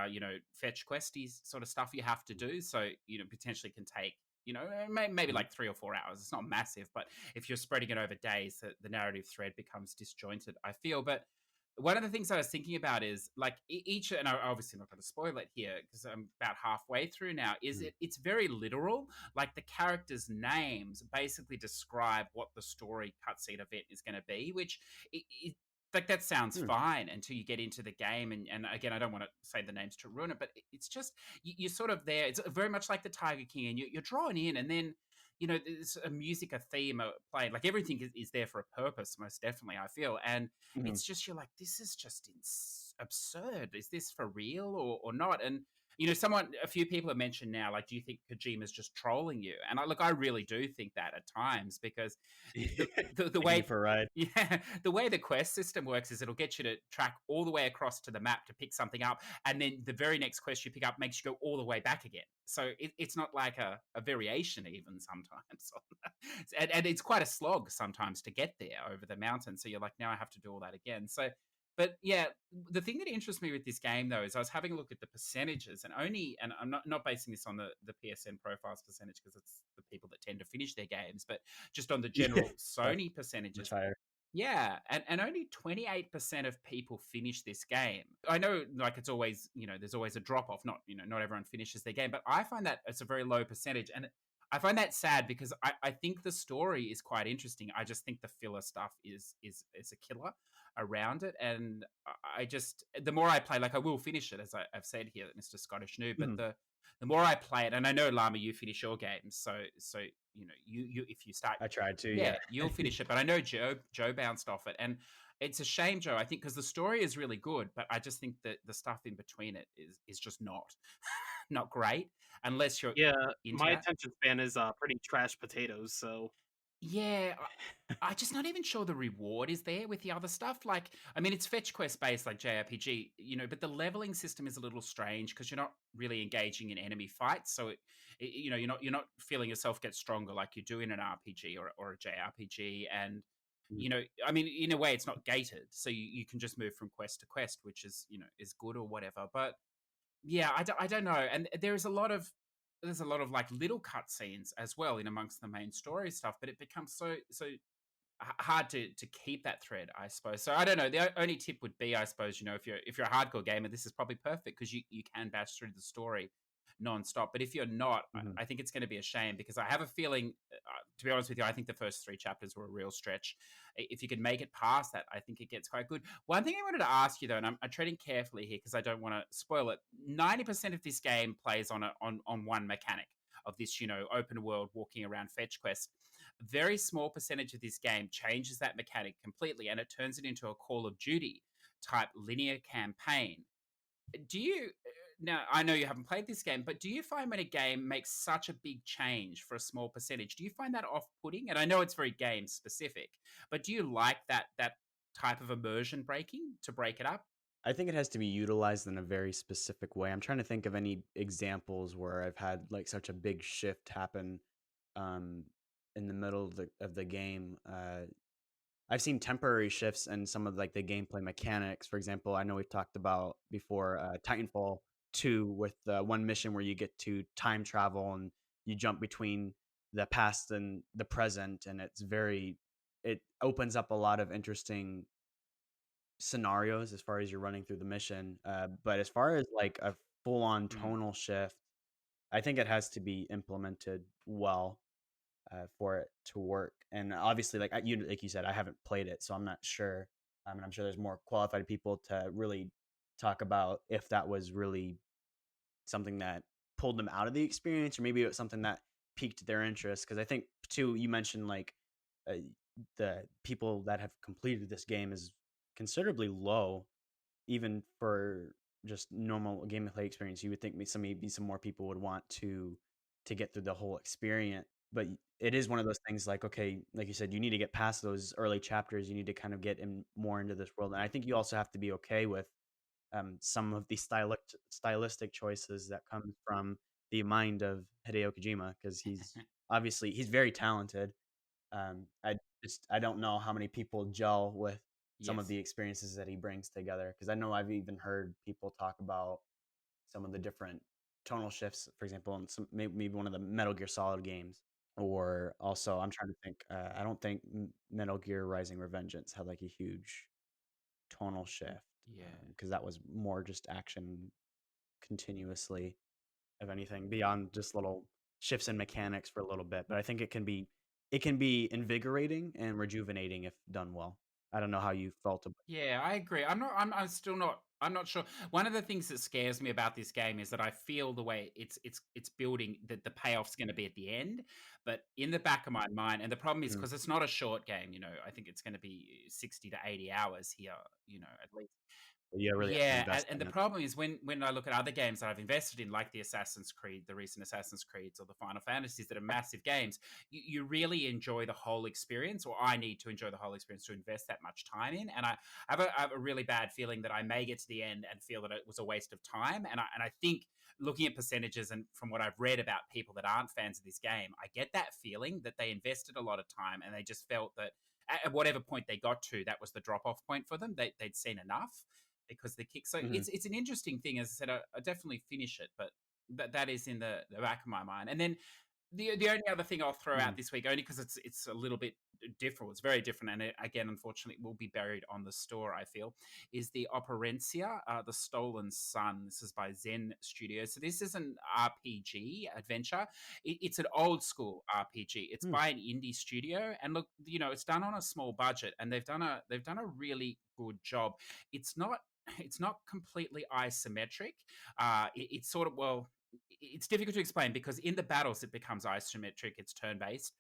fetch questy sort of stuff you have to do. So potentially can take maybe Mhm. like 3 or 4 hours. It's not massive, but if you're spreading it over days, the narrative thread becomes disjointed, I feel. But one of the things I was thinking about is like each, and I'm obviously not going to spoil it here because I'm about halfway through now. Is Mhm. it's very literal. Like the characters' names basically describe what the story cutscene event is going to be, which like that sounds Hmm. fine until you get into the game. And again, I don't want to say the names to ruin it, but it's just you're sort of there. It's very much like the Tiger King, and you're drawn in, and then there's a music, a theme played. Like everything is there for a purpose, most definitely, I feel. And Mhm. it's just, you're like, this is just absurd. Is this for real or not? And a few people have mentioned now, like, do you think Kojima's just trolling you? And I really do think that at times, because the Taking you way, for a ride. yeah, the way the quest system works is it'll get you to track all the way across to the map to pick something up, and then the very next quest you pick up makes you go all the way back again. So it's not like a variation even sometimes. And it's quite a slog sometimes to get there over the mountain. So you're like, now I have to do all that again. So, but yeah, the thing that interests me with this game though is I was having a look at the percentages, and I'm not basing this on the PSN profiles percentage because it's the people that tend to finish their games, but just on the Yeah. general That's Sony much percentages. higher. Yeah, and only 28% of people finish this game. I know, like, it's always, there's always a drop off. Not everyone finishes their game, but I find that it's a very low percentage, and I find that sad because I think the story is quite interesting. I just think the filler stuff is a killer around it, and I just, the more I play, like, I will finish it, as I've said here, Mr. Scottish Noob, but Mhm. the more I play it, and I know, Llama, you finish your games, so you if you start, I tried to, yeah, yeah. you'll finish it. But I know Joe bounced off it, and it's a shame, Joe. I think because the story is really good, but I just think that the stuff in between it is just not great unless you're Yeah, into my that. attention span is pretty trash potatoes. So Yeah, I just not even sure the reward is there with the other stuff. Like, I mean, it's fetch quest based like JRPG, but the leveling system is a little strange because you're not really engaging in enemy fights. So you're not feeling yourself get stronger like you do in an RPG or a JRPG. And Mhm. I mean, in a way, it's not gated, so you can just move from quest to quest, which is good or whatever. But yeah, I don't know. And there's a lot of like little cutscenes as well in amongst the main story stuff, but it becomes so hard to keep that thread, I suppose. So I don't know. The only tip would be, I suppose, if you're a hardcore gamer, this is probably perfect because you can bash through the story nonstop. But if you're not, Mhm. I think it's going to be a shame because I have a feeling, to be honest with you, I think the first 3 chapters were a real stretch. If you could make it past that, I think it gets quite good. One thing I wanted to ask you though, and I'm treading carefully here because I don't want to spoil it. 90% of this game plays on one mechanic of this, open world walking around fetch quest. A very small percentage of this game changes that mechanic completely, and it turns it into a Call of Duty type linear campaign. Do you Now, I know you haven't played this game, but do you find when a game makes such a big change for a small percentage, do you find that off-putting? And I know it's very game specific, but do you like that type of immersion breaking to break it up? I think it has to be utilized in a very specific way. I'm trying to think of any examples where I've had like such a big shift happen um, in the middle of the game. I've seen temporary shifts in some of like the gameplay mechanics. For example, I know we've talked about before Titanfall 2 with one mission where you get to time travel and you jump between the past and the present, and it opens up a lot of interesting scenarios as far as you're running through the mission. But as far as like a full on Mm. tonal shift, I think it has to be implemented well for it to work. And obviously, like you said, I haven't played it, so I'm not sure. And I'm sure there's more qualified people to really talk about if that was really something that pulled them out of the experience, or maybe it was something that piqued their interest. Because I think too, you mentioned like uh, the people that have completed this game is considerably low, even for just normal gameplay experience. You would think maybe some more people would want to get through the whole experience. But it is one of those things like, okay, like you said, you need to get past those early chapters. You need to kind of get in more into this world. And I think you also have to be okay with some of the stylistic choices that come from the mind of Hideo Kojima, because he's very talented. I don't know how many people gel with some of Yes. the experiences that he brings together, because I know I've even heard people talk about some of the different tonal shifts, for example, in some maybe one of the Metal Gear Solid games, or also I'm trying to think. I don't think Metal Gear Rising: Revengeance had like a huge tonal shift, Yeah. because that was more just action continuously, of anything beyond just little shifts in mechanics for a little bit. But I think it can be invigorating and rejuvenating if done well. I don't know how you felt about. Yeah, I agree. I'm still not. I'm not sure. One of the things that scares me about this game is that I feel the way it's building that the payoff's going to be at the end, but in the back of my mind, and the problem is Mhm. because it's not a short game. I think it's going to be 60 to 80 hours here. At least. You really have to Yeah, and, invest and in the it. problem is when I look at other games that I've invested in, like the Assassin's Creed, the recent Assassin's Creeds, or the Final Fantasies, that are massive games, you really enjoy the whole experience, or I need to enjoy the whole experience to invest that much time in. And I have a really bad feeling that I may get to the end and feel that it was a waste of time. And I think looking at percentages and from what I've read about people that aren't fans of this game, I get that feeling that they invested a lot of time and they just felt that at whatever point they got to, that was the drop off point for them. They'd seen enough because the kick. So Mhm. it's an interesting thing. As I said, I definitely finish it, but that is in the back of my mind. And then the only other thing I'll throw out Mhm. this week, only because it's a little bit different, it's very different, and again, unfortunately, will be buried on the store. I feel is the Operencia, the Stolen Sun. This is by Zen Studios. So this is an RPG adventure. It's an old school RPG. It's Mm. by an indie studio, and look, it's done on a small budget, and they've done a really good job. It's not. It's not completely isometric. It's sort of, well, it's difficult to explain because in the battles it becomes isometric. It's turn based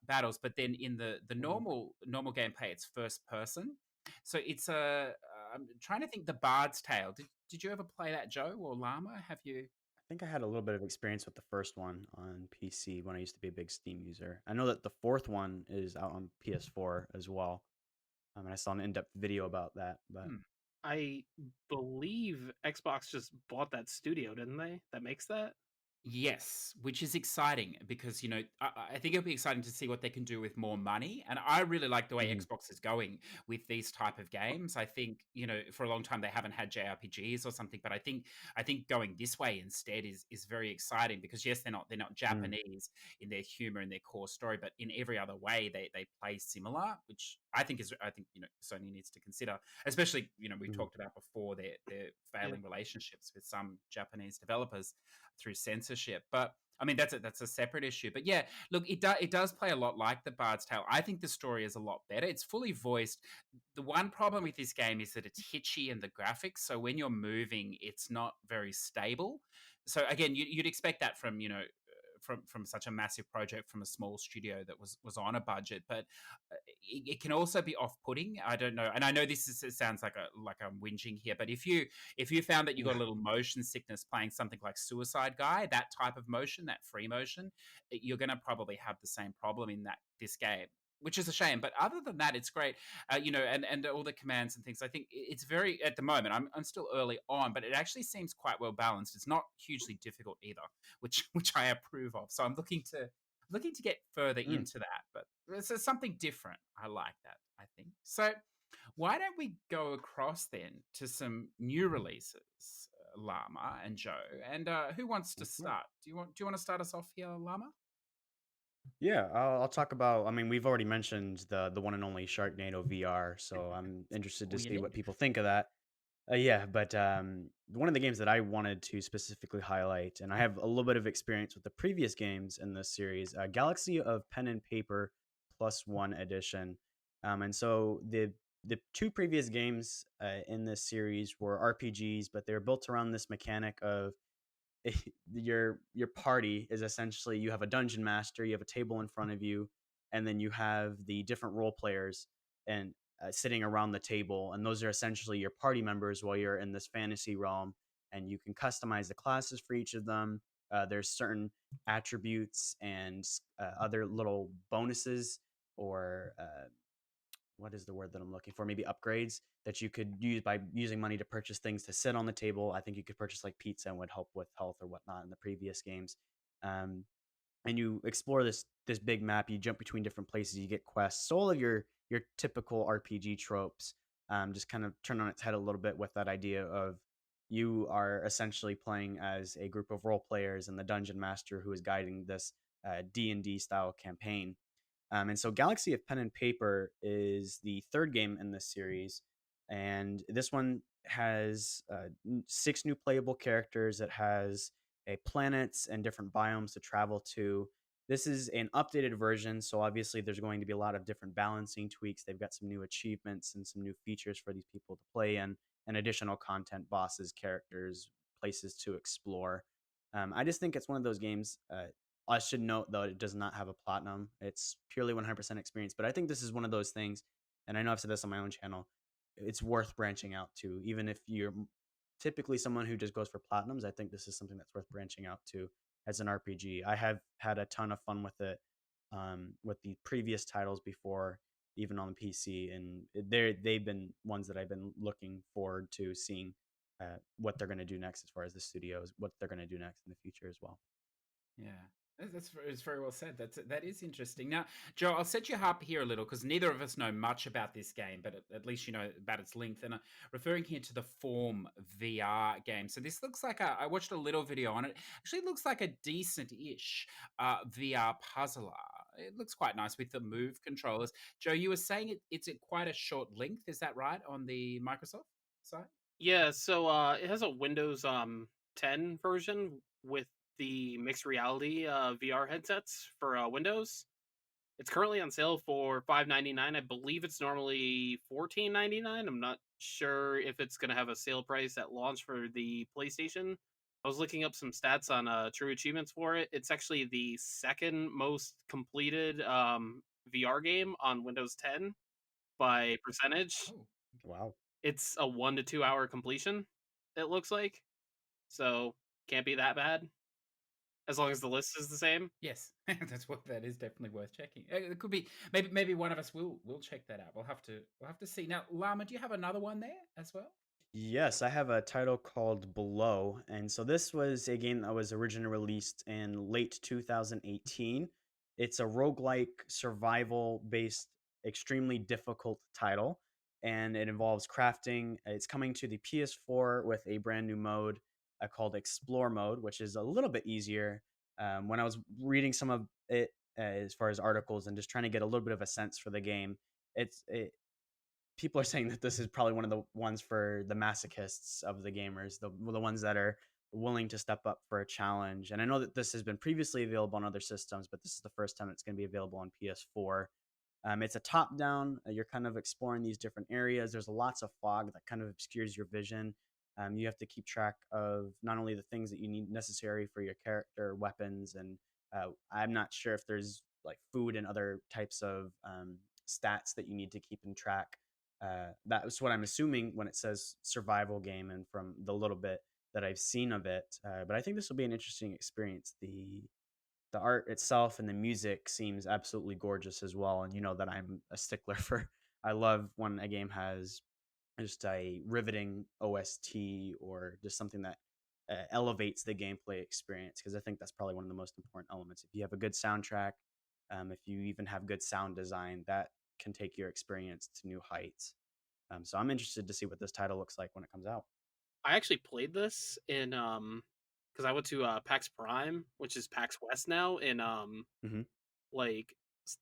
battles, but then in the Mhm. normal gameplay, it's first person. So it's a. I'm trying to think. The Bard's Tale. Did you ever play that, Joe or Llama? Have you? I think I had a little bit of experience with the first one on PC when I used to be a big Steam user. I know that the fourth one is out on PS4 as well. And I saw an in-depth video about that. But Hmm. I believe Xbox just bought that studio, didn't they? That makes that. Yes, which is exciting because I think it'll be exciting to see what they can do with more money, and I really like the way Mhm. Xbox is going with these type of games. I think for a long time they haven't had JRPGs or something, but I think going this way instead is very exciting because yes, they're not Mm. Japanese in their humor and their core story, but in every other way they play similar, which I think Sony needs to consider, especially we Mhm. talked about before their Yeah. failing relationships with some Japanese developers through censorship. But I mean, that's a separate issue. But yeah, look, it does play a lot like the Bard's Tale. I think the story is a lot better. It's fully voiced. The one problem with this game is that it's hitchy in the graphics. So when you're moving, it's not very stable. So again, you'd expect that from from such a massive project from a small studio that was on a budget, but it can also be off-putting. I don't know, and I know it sounds like I'm whinging here, but if you found that you got a little motion sickness playing something like Suicide Guy, that type of motion, that free motion, you're going to probably have the same problem in this game, which is a shame. But other than that, it's great. And all the commands and things. I think it's very at the moment. I'm still early on, but it actually seems quite well balanced. It's not hugely difficult either, which I approve of. So I'm looking to get further Mm. into that, but it's something different. I like that. I think so. Why don't we go across then to some new releases, Llama and Joe? And who wants to Yeah. start? Do you want to start us off here, Llama? Yeah, I'll talk about. I mean, we've already mentioned the one and only Sharknado VR, so I'm interested to We see what did. people think of that. Yeah, but one of the games that I wanted to specifically highlight, and I have a little bit of experience with the previous games in this series, Galaxy of Pen and Paper Plus One Edition. And so the two previous games in this series were RPGs, but they were built around this mechanic of your party is essentially you have a dungeon master, you have a table in front of you, and then you have the different role players and sitting around the table, and those are essentially your party members while you're in this fantasy realm, and you can customize the classes for each of them. There's certain attributes and other little bonuses or what is the word that I'm looking for? Maybe upgrades that you could use by using money to purchase things to sit on the table. I think you could purchase like pizza and would help with health or whatnot in the previous games. Um, and you explore this big map. You jump between different places. You get quests. So all of your typical RPG tropes just kind of turn on its head a little bit with that idea of you are essentially playing as a group of role players and the dungeon master who is guiding this D&D style campaign. And so Galaxy of Pen and Paper is the third game in this series. And this one has 6 new playable characters. It has planets and different biomes to travel to. This is an updated version. So obviously, there's going to be a lot of different balancing tweaks. They've got some new achievements and some new features for these people to play in, and additional content, bosses, characters, places to explore. I just think it's one of those games. I should note, though, it does not have a platinum. It's purely 100% experience. But I think this is one of those things, and I know I've said this on my own channel, it's worth branching out to. Even if you're typically someone who just goes for platinums, I think this is something that's worth branching out to as an RPG. I have had a ton of fun with it, with the previous titles before, even on the PC, and they've been ones that I've been looking forward to seeing what they're going to do next as far as the studios, what they're going to do next in the future as well. Yeah. It's very well said. That is interesting. Now, Joe, I'll set you up here a little because neither of us know much about this game, but at least you know about its length. And referring here to the Form VR game. So this looks like I watched a little video on it. Actually, it looks like a decent-ish VR puzzler. It looks quite nice with the Move controllers. Joe, you were saying it's at quite a short length. Is that right on the Microsoft side? Yeah, so it has a Windows 10 version with the mixed reality VR headsets for Windows. It's currently on sale for $5.99. I believe it's normally $14.99. I'm not sure if it's going to have a sale price at launch for the PlayStation. I was looking up some stats on True Achievements for it. It's actually the second most completed VR game on Windows 10 by percentage. Oh, Wow. It's a 1 to 2 hour completion, it looks like. So can't be that bad as long as the list is the same. yes, that is definitely worth checking. It could be maybe one of us will check that out. We'll have to see. Now, Llama, do you have another one there as well? Yes, I have a title called Below. And so this was a game that was originally released in late 2018. It's a roguelike survival based, extremely difficult title. And it involves crafting. It's coming to the PS4 with a brand new mode called Explore Mode, which is a little bit easier. When I was reading some of it as far as articles and just trying to get a little bit of a sense for the game, people are saying that this is probably one of the ones for the masochists of the gamers, the ones that are willing to step up for a challenge. And I know that this has been previously available on other systems, but this is the first time it's going to be available on PS4. It's a top down. You're kind of exploring these different areas. There's lots of fog that kind of obscures your vision. You have to keep track of not only the things that you need necessary for your character, weapons, and I'm not sure if there's like food and other types of stats that you need to keep in track. That was what I'm assuming when it says survival game, and from the little bit that I've seen of it. But I think this will be an interesting experience. The art itself and the music seems absolutely gorgeous as well. And you know that I'm a stickler for. I love when a game has just a riveting OST or just something that elevates the gameplay experience, because I think that's probably one of the most important elements. If you have a good soundtrack, if you even have good sound design, that can take your experience to new heights. So I'm interested to see what this title looks like when it comes out. I actually played this in because I went to PAX Prime, which is PAX West now, in Mm-hmm. like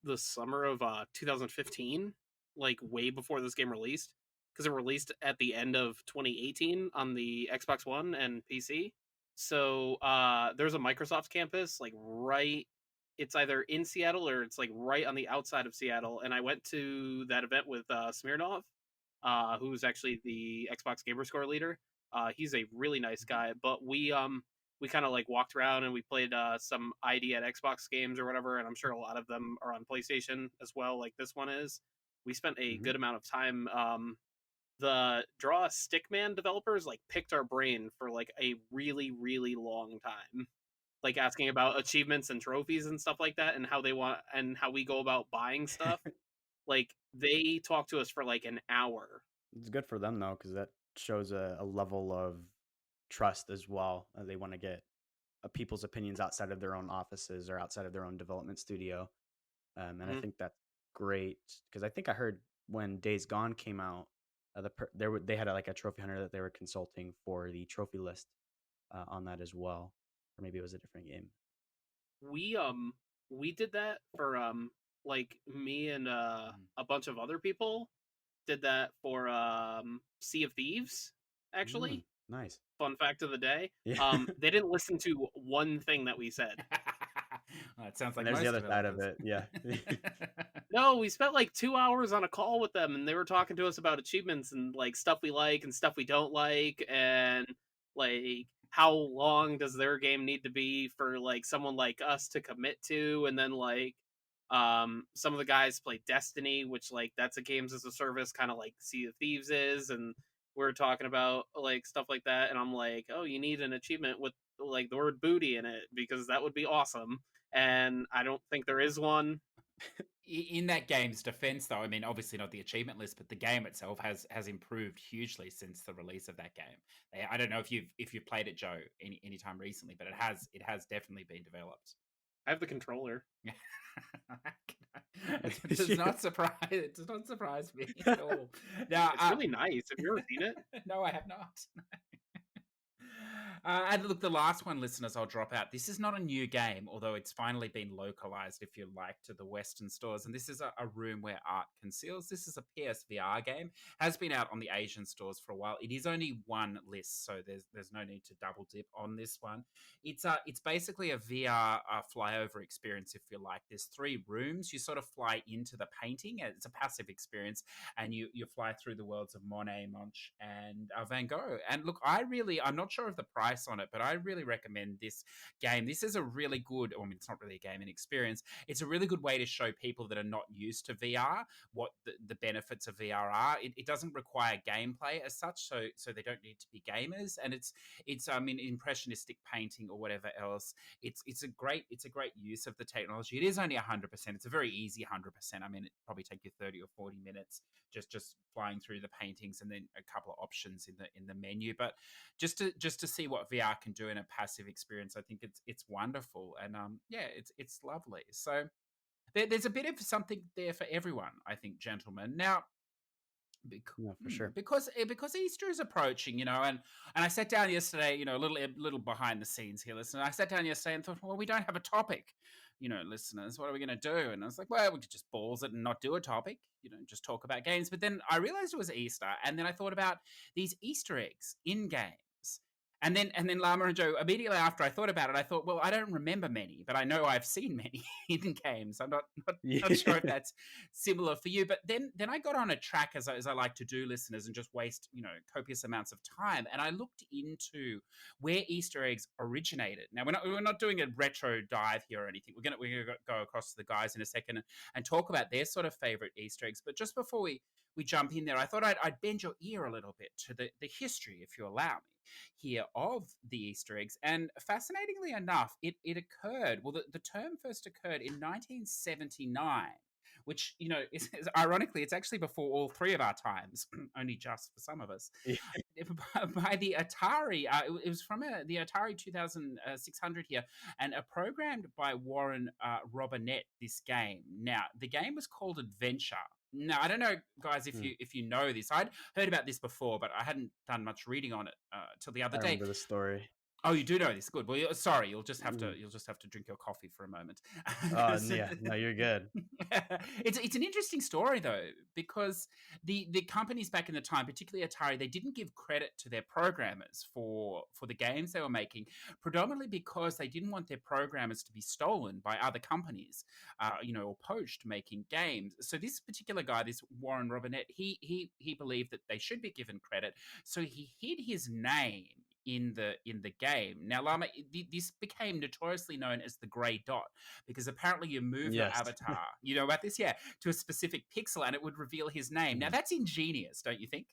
the summer of 2015, like way before this game released, because it released at the end of 2018 on the Xbox One and PC. So there's a Microsoft campus like right. It's either in Seattle or it's like right on the outside of Seattle, and I went to that event with Smirnov, who's actually the Xbox Gamer Score leader. He's a really nice guy, but we kind of like walked around and we played some ID at Xbox games or whatever, and I'm sure a lot of them are on PlayStation as well, like this one is. We spent a Mm-hmm. good amount of time. The Draw Stickman developers like picked our brain for like a really really long time, like asking about achievements and trophies and stuff like that, and how they want and how we go about buying stuff. Like they talked to us for like an hour. It's good for them though, because that shows a level of trust as well. They want to get people's opinions outside of their own offices or outside of their own development studio. And I Mhm. think that's great because I think I heard when Days Gone came out, they had like a trophy hunter that they were consulting for the trophy list on that as well, or maybe it was a different game. We we did that for like me and Mm. a bunch of other people did that for Sea of Thieves, Mm, actually. nice. Fun fact of the day. Yeah. They didn't listen to one thing that we said. Well, it sounds And like there's the most other side of developers. it. Yeah. No, we spent like 2 hours on a call with them, and they were talking to us about achievements and like stuff we like and stuff we don't like, and like how long does their game need to be for like someone like us to commit to, and then like some of the guys play Destiny, which like that's a games as a service kind of like Sea of Thieves is, and we're talking about like stuff like that, and I'm like, oh, you need an achievement with like the word booty in it because that would be awesome, and I don't think there is one. In that game's defense, though, I mean, obviously not the achievement list, but the game itself has improved hugely since the release of that game. I don't know if you've played it, Joe, any time recently, but it has definitely been developed. I have the controller. It does not surprise. It does not surprise me at all. Now, It's really nice. Have you ever seen it? no, I have not. And look, the last one, listeners, I'll drop out. This is not a new game, although it's finally been localized, if you like, to the Western stores. And this is a room where art conceals. This is a PSVR game. Has been out on the Asian stores for a while. It is only one list, so there's no need to double dip on this one. It's basically a VR flyover experience, if you like. There's 3 rooms. You sort of fly into the painting. It's a passive experience, and you fly through the worlds of Monet, Munch, and Van Gogh. And look, I'm not sure of the price on it, but I really recommend this game. This is a really good, I mean, it's not really a game, an experience. It's a really good way to show people that are not used to VR what the benefits of VR are. It doesn't require gameplay as such, so they don't need to be gamers. And it's I mean, impressionistic painting or whatever else. It's a great use of the technology. It is only 100%. It's a very easy 100%. I mean, it probably take you 30 or 40 minutes just flying through the paintings and then a couple of options in the menu. But just to see what VR can do in a passive experience, I think it's wonderful, and yeah, it's lovely. So there's a bit of something there for everyone, I think, gentlemen. Now, No, for sure. because Easter is approaching, and I sat down yesterday, a little behind the scenes here, listen. I sat down yesterday and thought, well, we don't have a topic, listeners. What are we going to do? And I was like, well, we could just balls it and not do a topic, just talk about games. But then I realized it was Easter, and then I thought about these Easter eggs in games. And then Llama and Joe, immediately after I thought about it, I thought, well, I don't remember many, but I know I've seen many in games. I'm not sure if Yeah. that's similar for you. But then I got on a track, as I like to do, listeners, and just waste copious amounts of time. And I looked into where Easter eggs originated. Now we're not doing a retro dive here or anything. We're gonna go across to the guys in a second and talk about their sort of favorite Easter eggs. But just before we jump in there, I thought I'd bend your ear a little bit to the history, if you allow me, here of the Easter eggs. And fascinatingly enough, it occurred, well, the term first occurred in 1979, which, ironically, it's actually before all 3 of our times, only just for some of us. By the Atari, it was from the Atari 2600 here, and programmed by Warren Robinette, this game. Now, the game was called Adventure. Now, I don't know, guys, if you know this. I'd heard about this before, but I hadn't done much reading on it till the other I day. remember the story. Oh, you do know this. Good. Well, sorry, you'll just have to Mm. drink your coffee for a moment. Yeah, no, you're good. It's an interesting story though, because the companies back in the time, particularly Atari, they didn't give credit to their programmers for the games they were making, predominantly because they didn't want their programmers to be stolen by other companies, or poached making games. So this particular guy, this Warren Robinette, he believed that they should be given credit, so he hid his name in the game. Now, Llama, this became notoriously known as the grey dot, because apparently you move your Yes. avatar, you know about this, yeah, to a specific pixel, and it would reveal his name. Now, Mhm. that's ingenious, don't you think?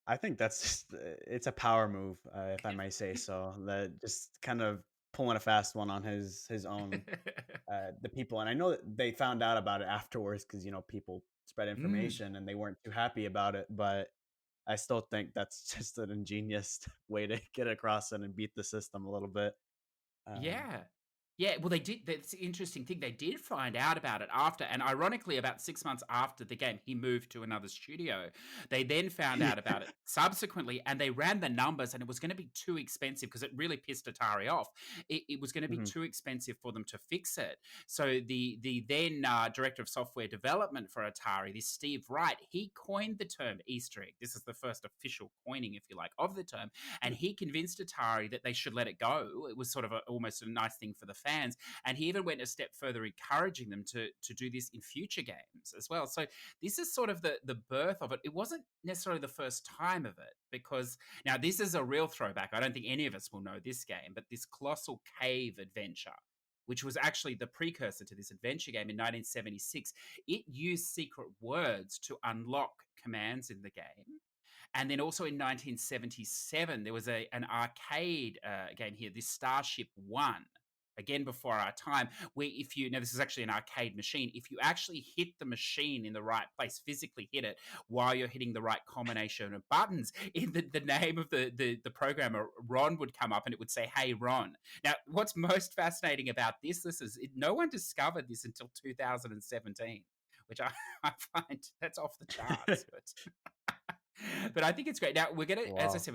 I think that's just it's a power move, if I may say so. That just kind of pulling a fast one on his own the people, and I know that they found out about it afterwards because people spread Mm. information and they weren't too happy about it, but I still think that's just an ingenious way to get across it and beat the system a little bit. Um, Yeah. Yeah, well, they did. That's the interesting thing. They did find out about it after, and ironically, about 6 months after the game, he moved to another studio. They then found out about it subsequently, and they ran the numbers, and it was going to be too expensive because it really pissed Atari off. It was going to be mhm. too expensive for them to fix it. So the then director of software development for Atari, this Steve Wright, he coined the term Easter egg. This is the first official coining, if you like, of the term, and he convinced Atari that they should let it go. It was sort of almost a nice thing for the fans, and he even went a step further, encouraging them to do this in future games as well. So this is sort of the birth of it. It wasn't necessarily the first time of it, because now this is a real throwback. I don't think any of us will know this game, but this Colossal Cave adventure, which was actually the precursor to this adventure game in 1976, it used secret words to unlock commands in the game. And then also in 1977, there was an arcade game here, this Starship One, again before our time, where if you, now this is actually an arcade machine, if you actually hit the machine in the right place, physically hit it while you're hitting the right combination of buttons, in the name of the programmer, Ron, would come up and it would say, "Hey, Ron." Now, what's most fascinating about this is no one discovered this until 2017, which I find that's off the charts. But I think it's great. Now we're gonna, as I Wow. said,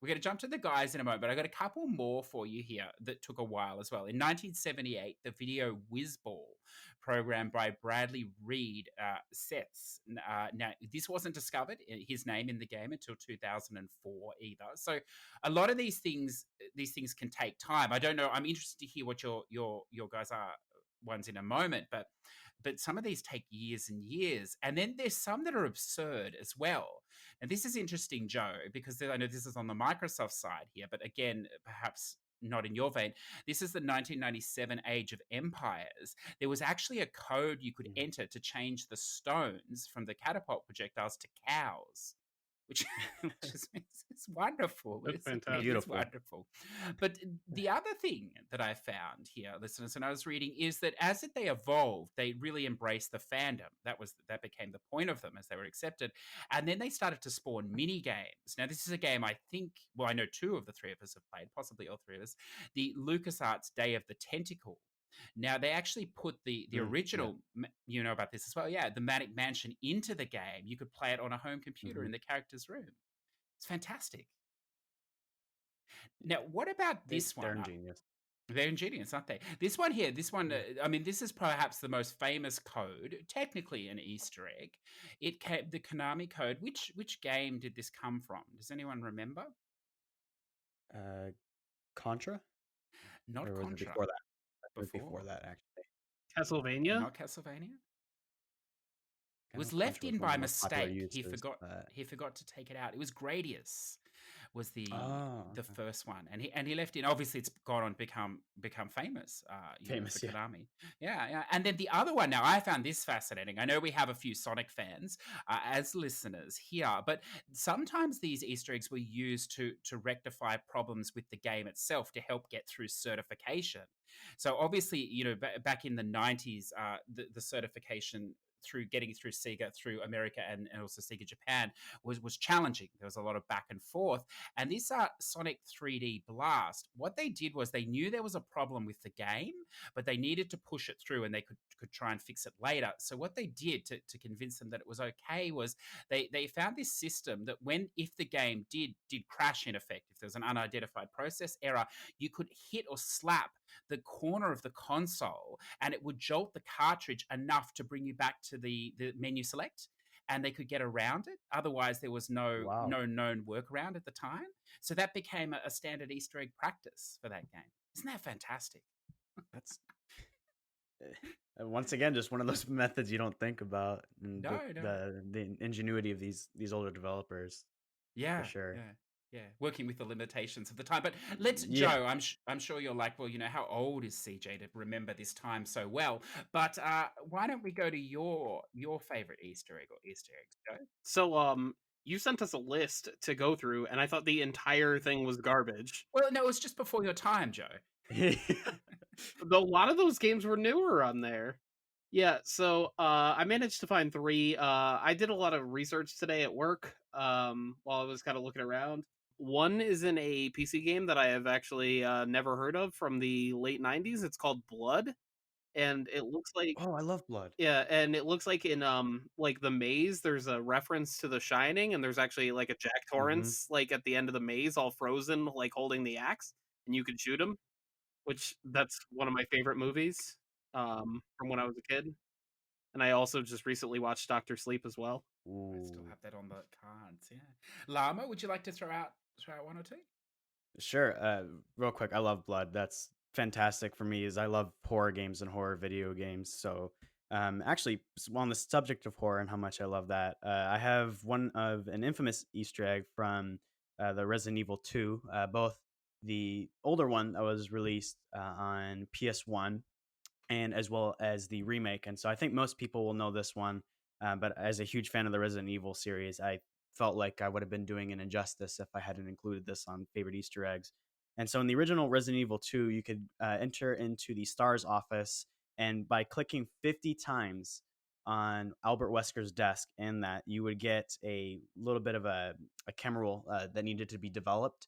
we're gonna jump to the guys in a moment, but I got a couple more for you here that took a while as well. In 1978, the video Whizball, programmed by Bradley Reed Sets. Now this wasn't discovered, his name in the game, until 2004 either. So a lot of these things can take time. I don't know. I'm interested to hear what your guys are ones in a moment, but some of these take years and years, and then there's some that are absurd as well. And this is interesting, Joe, because I know this is on the Microsoft side here, but again, perhaps not in your vein. This is the 1997 Age of Empires. There was actually a code you could Mhm. enter to change the stones from the catapult projectiles to cows, which, which is it's wonderful, That's isn't it? fantastic. It's Beautiful. wonderful. But the other thing that I found here, listeners, and I was reading, is that as they evolved, they really embraced the fandom. That became the point of them as they were accepted, and then they started to spawn mini games. Now, this is a game I think, well, I know two of the three of us have played, possibly all three of us. The LucasArts Day of the Tentacle. Now they actually put the Yeah. original, you know about this as well, yeah, the Manic Mansion into the game. You could play it on a home computer hmm in the character's room. It's fantastic. Now, what about this They're one? ingenious. They're ingenious, aren't they? This one here, this one, Mhm. I mean, this is perhaps the most famous code, technically an Easter egg. It came, the Konami code. Which game did this come from? Does anyone remember? Uh, Contra, Not or was it Contra. before that? It was before Before, that, actually. Castlevania. not Castlevania. It I know was left Contra was in one of by the most popular mistake. uses, but He forgot to take it out. It was Gradius was oh, the okay. first one, and he left in. Obviously, it's gone on become famous. For Famous, yeah. Konami. Yeah, yeah. And then the other one. Now, I found this fascinating. I know we have a few Sonic fans as listeners here, but sometimes these Easter eggs were used to rectify problems with the game itself to help get through certification. So obviously, back in the 90s, the certification through getting through Sega, through America, and also Sega Japan was challenging. There was a lot of back and forth. And this Sonic 3D Blast, what they did was they knew there was a problem with the game, but they needed to push it through, and they could try and fix it later. So what they did to convince them that it was okay was they found this system that if the game did crash, in effect, if there was an unidentified process error, you could hit or slap the corner of the console, and it would jolt the cartridge enough to bring you back to the menu select, and they could get around it. Otherwise, there was Wow. no known workaround at the time. So that became a standard Easter egg practice for that game. Isn't that fantastic? That's once again just one of those methods you don't think about, and No, no. the ingenuity of these older developers, for Yeah, sure. yeah, yeah. Working with the limitations of the time. But let's, Yeah. Joe. I'm sure you're like, well, how old is CJ to remember this time so well? But why don't we go to your favorite Easter egg or Easter eggs, Joe? So you sent us a list to go through, and I thought the entire thing was garbage. Well, no, it was just before your time, Joe. Though a lot of those games were newer on there. Yeah, so I managed to find three. I did a lot of research today at work while I was kind of looking around. One is in a PC game that I have actually never heard of from the late 90s. It's called Blood, and it looks like Oh, I love Blood. yeah, and it looks like in like the maze there's a reference to The Shining, and there's actually like a Jack Hmm. Torrance like at the end of the maze all frozen like holding the axe and you can shoot him, which that's one of my favorite movies from when I was a kid. And I also just recently watched Doctor Sleep as well. I still Ooh. have that on the cards. Yeah. Llama, would you like to throw out one or two? Sure. Real quick, I love Blood. That's fantastic for me. Is I love horror games and horror video games. So, actually, on the subject of horror and how much I love that, I have one of an infamous Easter egg from the Resident Evil 2. Both the older one that was released on PS1 and as well as the remake. And so I think most people will know this one. But as a huge fan of the Resident Evil series, I felt like I would have been doing an injustice if I hadn't included this on favorite Easter eggs. And so in the original Resident Evil 2, you could enter into the STARS office, and by clicking 50 times on Albert Wesker's desk, in that you would get a little bit of a camera roll that needed to be developed.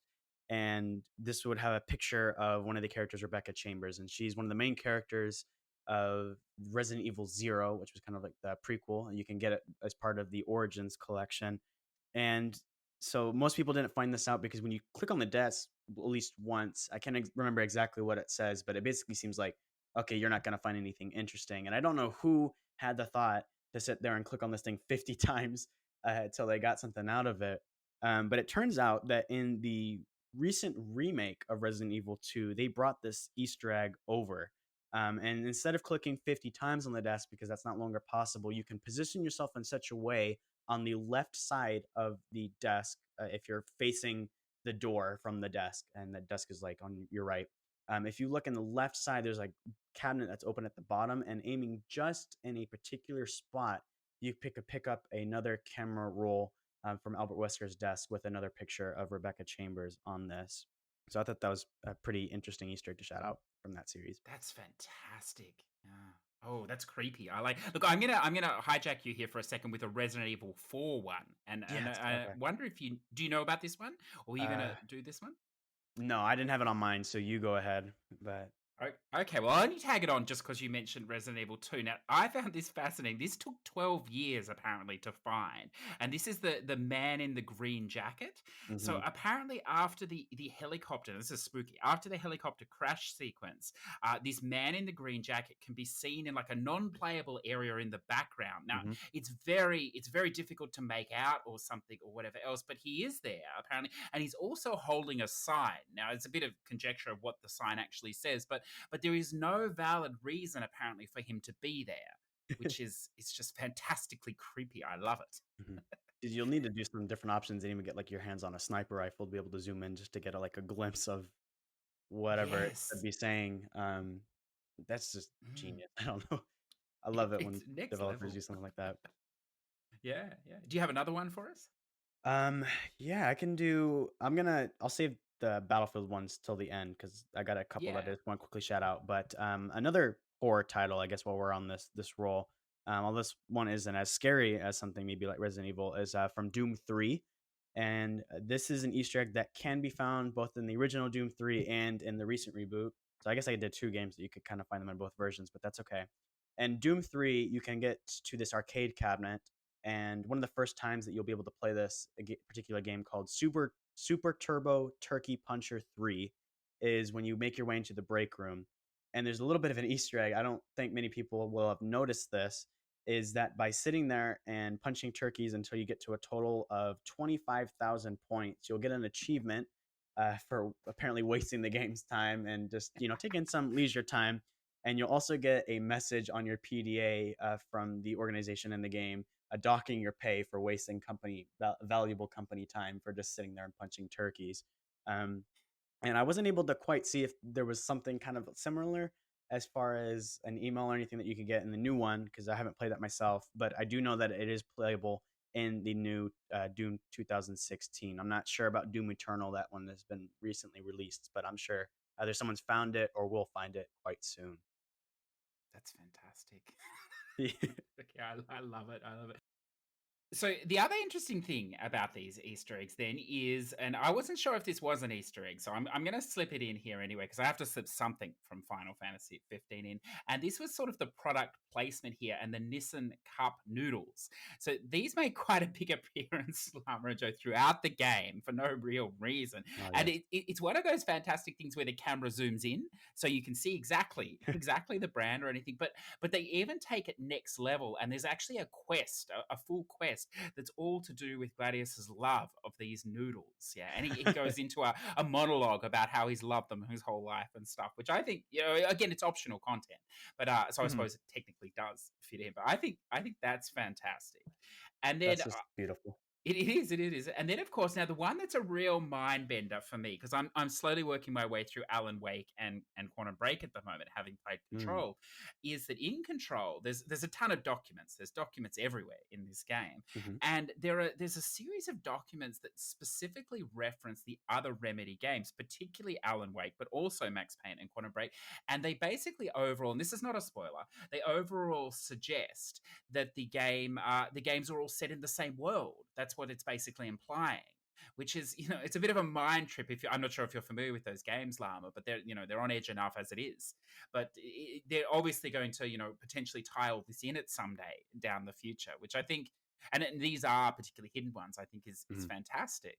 And this would have a picture of one of the characters, Rebecca Chambers, and she's one of the main characters of Resident Evil Zero, which was kind of like the prequel, and you can get it as part of the Origins collection. And so most people didn't find this out because when you click on the desk at least once, I can't remember exactly what it says, but it basically seems like, okay, you're not going to find anything interesting. And I don't know who had the thought to sit there and click on this thing 50 times until they got something out of it. But it turns out that in the recent remake of Resident Evil 2, they brought this Easter egg over. And instead of clicking 50 times on the desk, because that's not longer possible, you can position yourself in such a way on the left side of the desk, if you're facing the door from the desk and the desk is like on your right. If you look in the left side, there's like cabinet that's open at the bottom, and aiming just in a particular spot, you pick up another camera roll from Albert Wesker's desk with another picture of Rebecca Chambers on this. So I thought that was a pretty interesting Easter egg to shout out from that series. That's fantastic. Yeah. Oh, that's creepy. I like. Look, I'm gonna hijack you here for a second with a Resident Evil 4 one, and Yes. I Okay. wonder if you know about this one, or are you Uh, gonna do this one? no, I didn't have it on mine, so you go ahead. But Okay, well, I'll only tag it on just because you mentioned Resident Evil 2. Now, I found this fascinating. This took 12 years, apparently, to find. And this is the man in the green jacket. So, mhm. apparently, after the helicopter, this is spooky, after the helicopter crash sequence, this man in the green jacket can be seen in like a non-playable area in the background. Now, Mhm. it's very difficult to make out or something or whatever else, but he is there, apparently. And he's also holding a sign. Now, it's a bit of conjecture of what the sign actually says, but there is no valid reason apparently for him to be there, which is it's just fantastically creepy. I love it. Mhm. 'Cause you'll need to do some different options and even get like your hands on a sniper rifle to be able to zoom in just to get like a glimpse of whatever it could Yes. be saying. That's just Mm. genius. I don't know. I love it It's when next developers level. do something like that. Yeah, yeah. Do you have another one for us? Um, yeah, I can do. I'll save the Battlefield ones till the end because I got a couple that Yeah. I just want to quickly shout out. But another horror title, I guess, while we're on this roll, while this one isn't as scary as something maybe like Resident Evil, is from Doom 3. And this is an Easter egg that can be found both in the original Doom 3 and in the recent reboot. So I guess I did two games that you could kind of find them in both versions, but that's okay. And Doom 3, you can get to this arcade cabinet, and one of the first times that you'll be able to play this particular game called Super Turbo Turkey Puncher 3 is when you make your way into the break room. And there's a little bit of an Easter egg. I don't think many people will have noticed this. Is that by sitting there and punching turkeys until you get to a total of 25,000 points, you'll get an achievement for apparently wasting the game's time and just taking some leisure time. And you'll also get a message on your PDA from the organization in the game docking your pay for wasting valuable company time for just sitting there and punching turkeys. Um, and I wasn't able to quite see if there was something kind of similar as far as an email or anything that you could get in the new one because I haven't played that myself. But I do know that it is playable in the new Doom 2016. I'm not sure about Doom Eternal. That one has been recently released, but I'm sure either someone's found it or will find it quite soon. That's fantastic. Okay, I love it. I love it. So the other interesting thing about these Easter eggs then is, and I wasn't sure if this was an Easter egg, so I'm going to slip it in here anyway, because I have to slip something from Final Fantasy 15 in. And this was sort of the product placement here and the Nissan Cup noodles. So these make quite a big appearance, Llama Joe, throughout the game for no real reason. Oh, And yes. it's one of those fantastic things where the camera zooms in, so you can see exactly the brand or anything. But they even take it next level, and there's actually a quest, a full quest that's all to do with Gladius's love of these noodles. Yeah, and he goes into a monologue about how he's loved them his whole life and stuff, which I think, again, it's optional content, but so I Mhm. suppose it technically does fit in. But I think that's fantastic. And then That's just beautiful. it is. And then, of course, now the one that's a real mind bender for me, because I'm slowly working my way through Alan Wake and Quantum Break at the moment, having played Control, is that in Control, there's a ton of documents. There's documents everywhere in this game. Mhm. And there's a series of documents that specifically reference the other Remedy games, particularly Alan Wake, but also Max Payne and Quantum Break. And they basically overall, and this is not a spoiler, they overall suggest that the games are all set in the same world. That's what it's basically implying, which is, it's a bit of a mind trip. I'm not sure if you're familiar with those games, Llama, but they're on edge enough as it is. But they're obviously going to, potentially tie all this in at someday down the future, which I think, and these are particularly hidden ones, I think is Mhm. fantastic.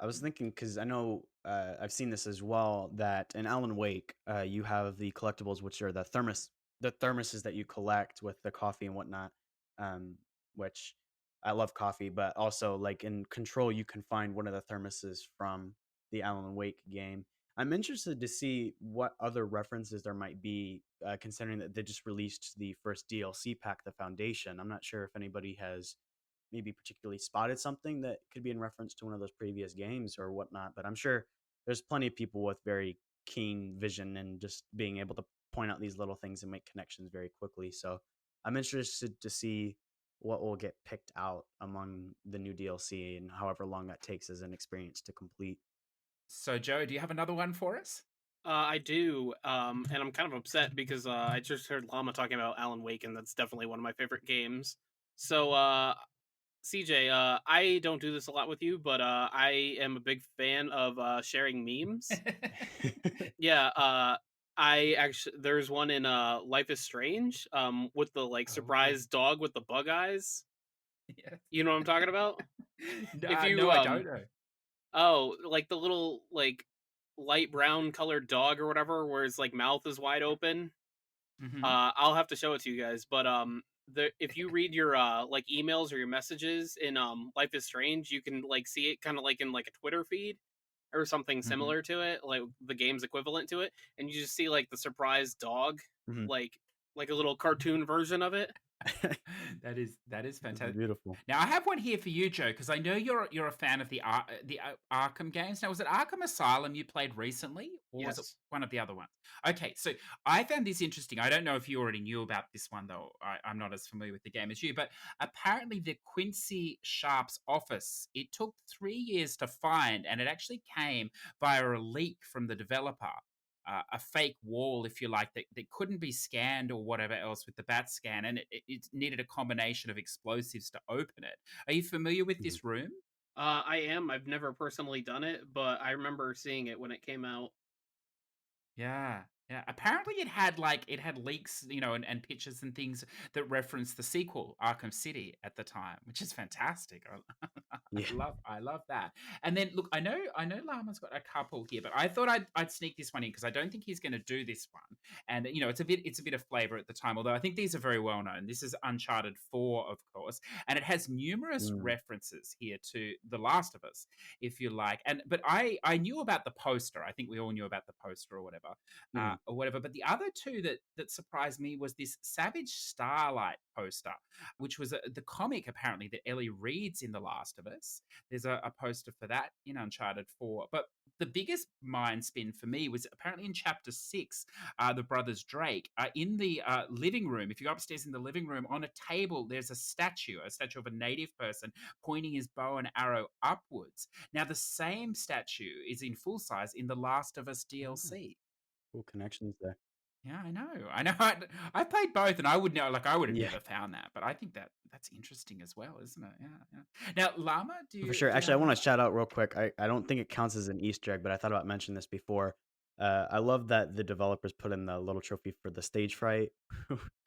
I was thinking, because I know I've seen this as well, that in Alan Wake, you have the collectibles, which are the thermoses that you collect with the coffee and whatnot. Which I love coffee, but also like in Control, you can find one of the thermoses from the Alan Wake game. I'm interested to see what other references there might be, considering that they just released the first DLC pack, The Foundation. I'm not sure if anybody has maybe particularly spotted something that could be in reference to one of those previous games or whatnot. But I'm sure there's plenty of people with very keen vision and just being able to point out these little things and make connections very quickly. So I'm interested to see what will get picked out among the new DLC and however long that takes as an experience to complete. So, Joe, do you have another one for us? I do, and I'm kind of upset because I just heard Llama talking about Alan Wake, and that's definitely one of my favorite games. So, CJ, I don't do this a lot with you, but I am a big fan of sharing memes. Yeah, I actually there's one in Life is Strange, with the like Oh. surprise dog with the bug eyes. Yes. You know what I'm talking about? If you No, I don't know. oh, like the little like light brown colored dog or whatever, where his like mouth is wide open. Mhm. I'll have to show it to you guys, but if you read your like emails or your messages in Life is Strange, you can like see it kind of like in like a Twitter feed or something Mhm. similar to it, like the game's equivalent to it, and you just see like the surprise dog, Mhm. like a little cartoon version of it. That is This is fantastic. beautiful. Now I have one here for you, Joe, because I know you're a fan of the Arkham games. Now, was it Arkham Asylum you played recently, or was it Yes. one of the other ones? Okay, so I found this interesting. I don't know if you already knew about this one, though. I'm not as familiar with the game as you, but apparently the Quincy Sharp's office, it took 3 years to find, and it actually came via a leak from the developer. A fake wall, if you like, that couldn't be scanned or whatever else with the bat scan, and it needed a combination of explosives to open it. Are you familiar with Mhm. this room? I am. I've never personally done it, but I remember seeing it when it came out. Yeah. Yeah. Apparently it had leaks, and pictures and things that reference the sequel, Arkham City, at the time, which is fantastic. Yeah. I love that. And then look, I know Llama's got a couple here, but I thought I'd sneak this one in because I don't think he's going to do this one. And it's a bit of flavor at the time, although I think these are very well known. This is Uncharted 4, of course, and it has numerous Mm. references here to The Last of Us, if you like. But I knew about the poster. I think we all knew about the poster or whatever. or whatever. But the other two that surprised me was this Savage Starlight poster, which was the comic apparently that Ellie reads in The Last of Us. There's a poster for that in Uncharted 4. But the biggest mind spin for me was apparently in Chapter 6, the brothers Drake, in the living room. If you go upstairs in the living room, on a table, there's a statue of a native person pointing his bow and arrow upwards. Now, the same statue is in full size in the Last of Us Oh, DLC. cool connections there. Yeah, I know. I know. I played both, and I would know. Like, I would have Yeah, never found that, but I think that's interesting as well, isn't it? Yeah, yeah. Now, Llama, do for you sure. do you Actually, I have want any? to shout out real quick. I don't think it counts as an Easter egg, but I thought about mentioning this before. I love that the developers put in the little trophy for the stage fright,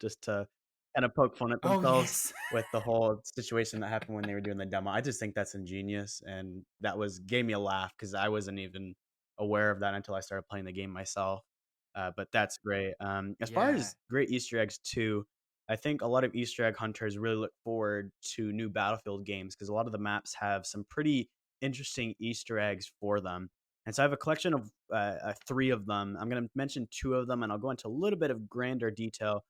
just to kind of poke fun at Oh themselves yes. with the whole situation that happened when they were doing the demo. I just think that's ingenious, and that was gave me a laugh because I wasn't even aware of that until I started playing the game myself. But that's great. As far Yeah. as great Easter eggs too, I think a lot of Easter egg hunters really look forward to new Battlefield games because a lot of the maps have some pretty interesting Easter eggs for them. And so I have a collection of three of them. I'm going to mention two of them, and I'll go into a little bit of grander detail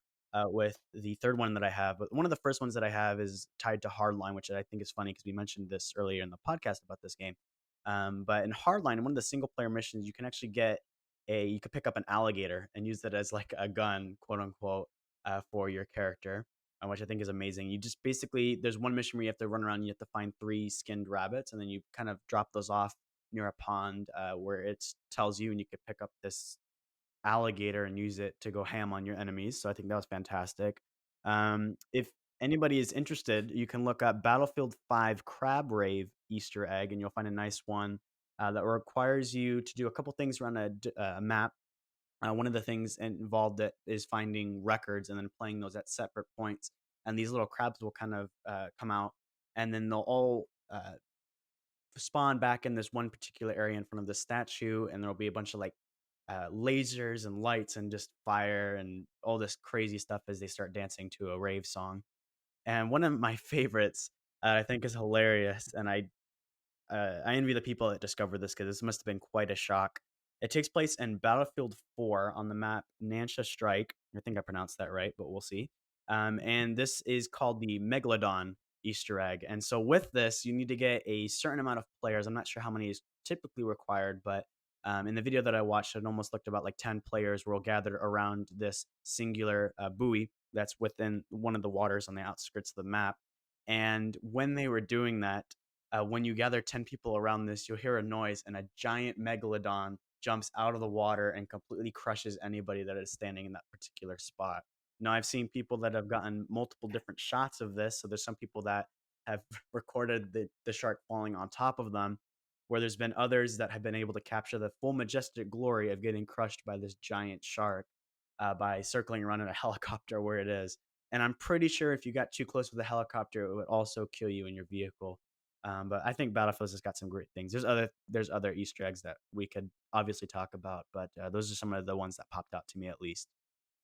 with the third one that I have. But one of the first ones that I have is tied to Hardline, which I think is funny because we mentioned this earlier in the podcast about this game. But in Hardline, in one of the single player missions, you can actually get you could pick up an alligator and use it as like a gun, quote unquote, for your character, which I think is amazing. You just basically, there's one mission where you have to run around and you have to find 3 skinned rabbits, and then you kind of drop those off near a pond where it tells you, and you could pick up this alligator and use it to go ham on your enemies. So I think that was fantastic. If anybody is interested, you can look up Battlefield 5 Crab Rave Easter egg, and you'll find a nice one that requires you to do a couple things around a map. One of the things involved that is finding records and then playing those at separate points. And these little crabs will kind of come out, and then they'll all spawn back in this one particular area in front of the statue, and there'll be a bunch of like lasers and lights and just fire and all this crazy stuff as they start dancing to a rave song. And one of my favorites, I think, is hilarious, and I envy the people that discovered this because this must have been quite a shock. It takes place in Battlefield 4 on the map Nansha Strike. I think I pronounced that right, but we'll see. And this is called the Megalodon Easter egg. And so with this, you need to get a certain amount of players. I'm not sure how many is typically required, but in the video that I watched, it almost looked about like 10 players were all gathered around this singular buoy that's within one of the waters on the outskirts of the map. And when they were doing that, when you gather 10 people around this, you'll hear a noise, and a giant megalodon jumps out of the water and completely crushes anybody that is standing in that particular spot. Now, I've seen people that have gotten multiple different shots of this. So there's some people that have recorded the shark falling on top of them, where there's been others that have been able to capture the full majestic glory of getting crushed by this giant shark by circling around in a helicopter where it is. And I'm pretty sure if you got too close with a helicopter, it would also kill you in your vehicle. But I think Battlefield has got some great things. There's other Easter eggs that we could obviously talk about, but those are some of the ones that popped out to me at least.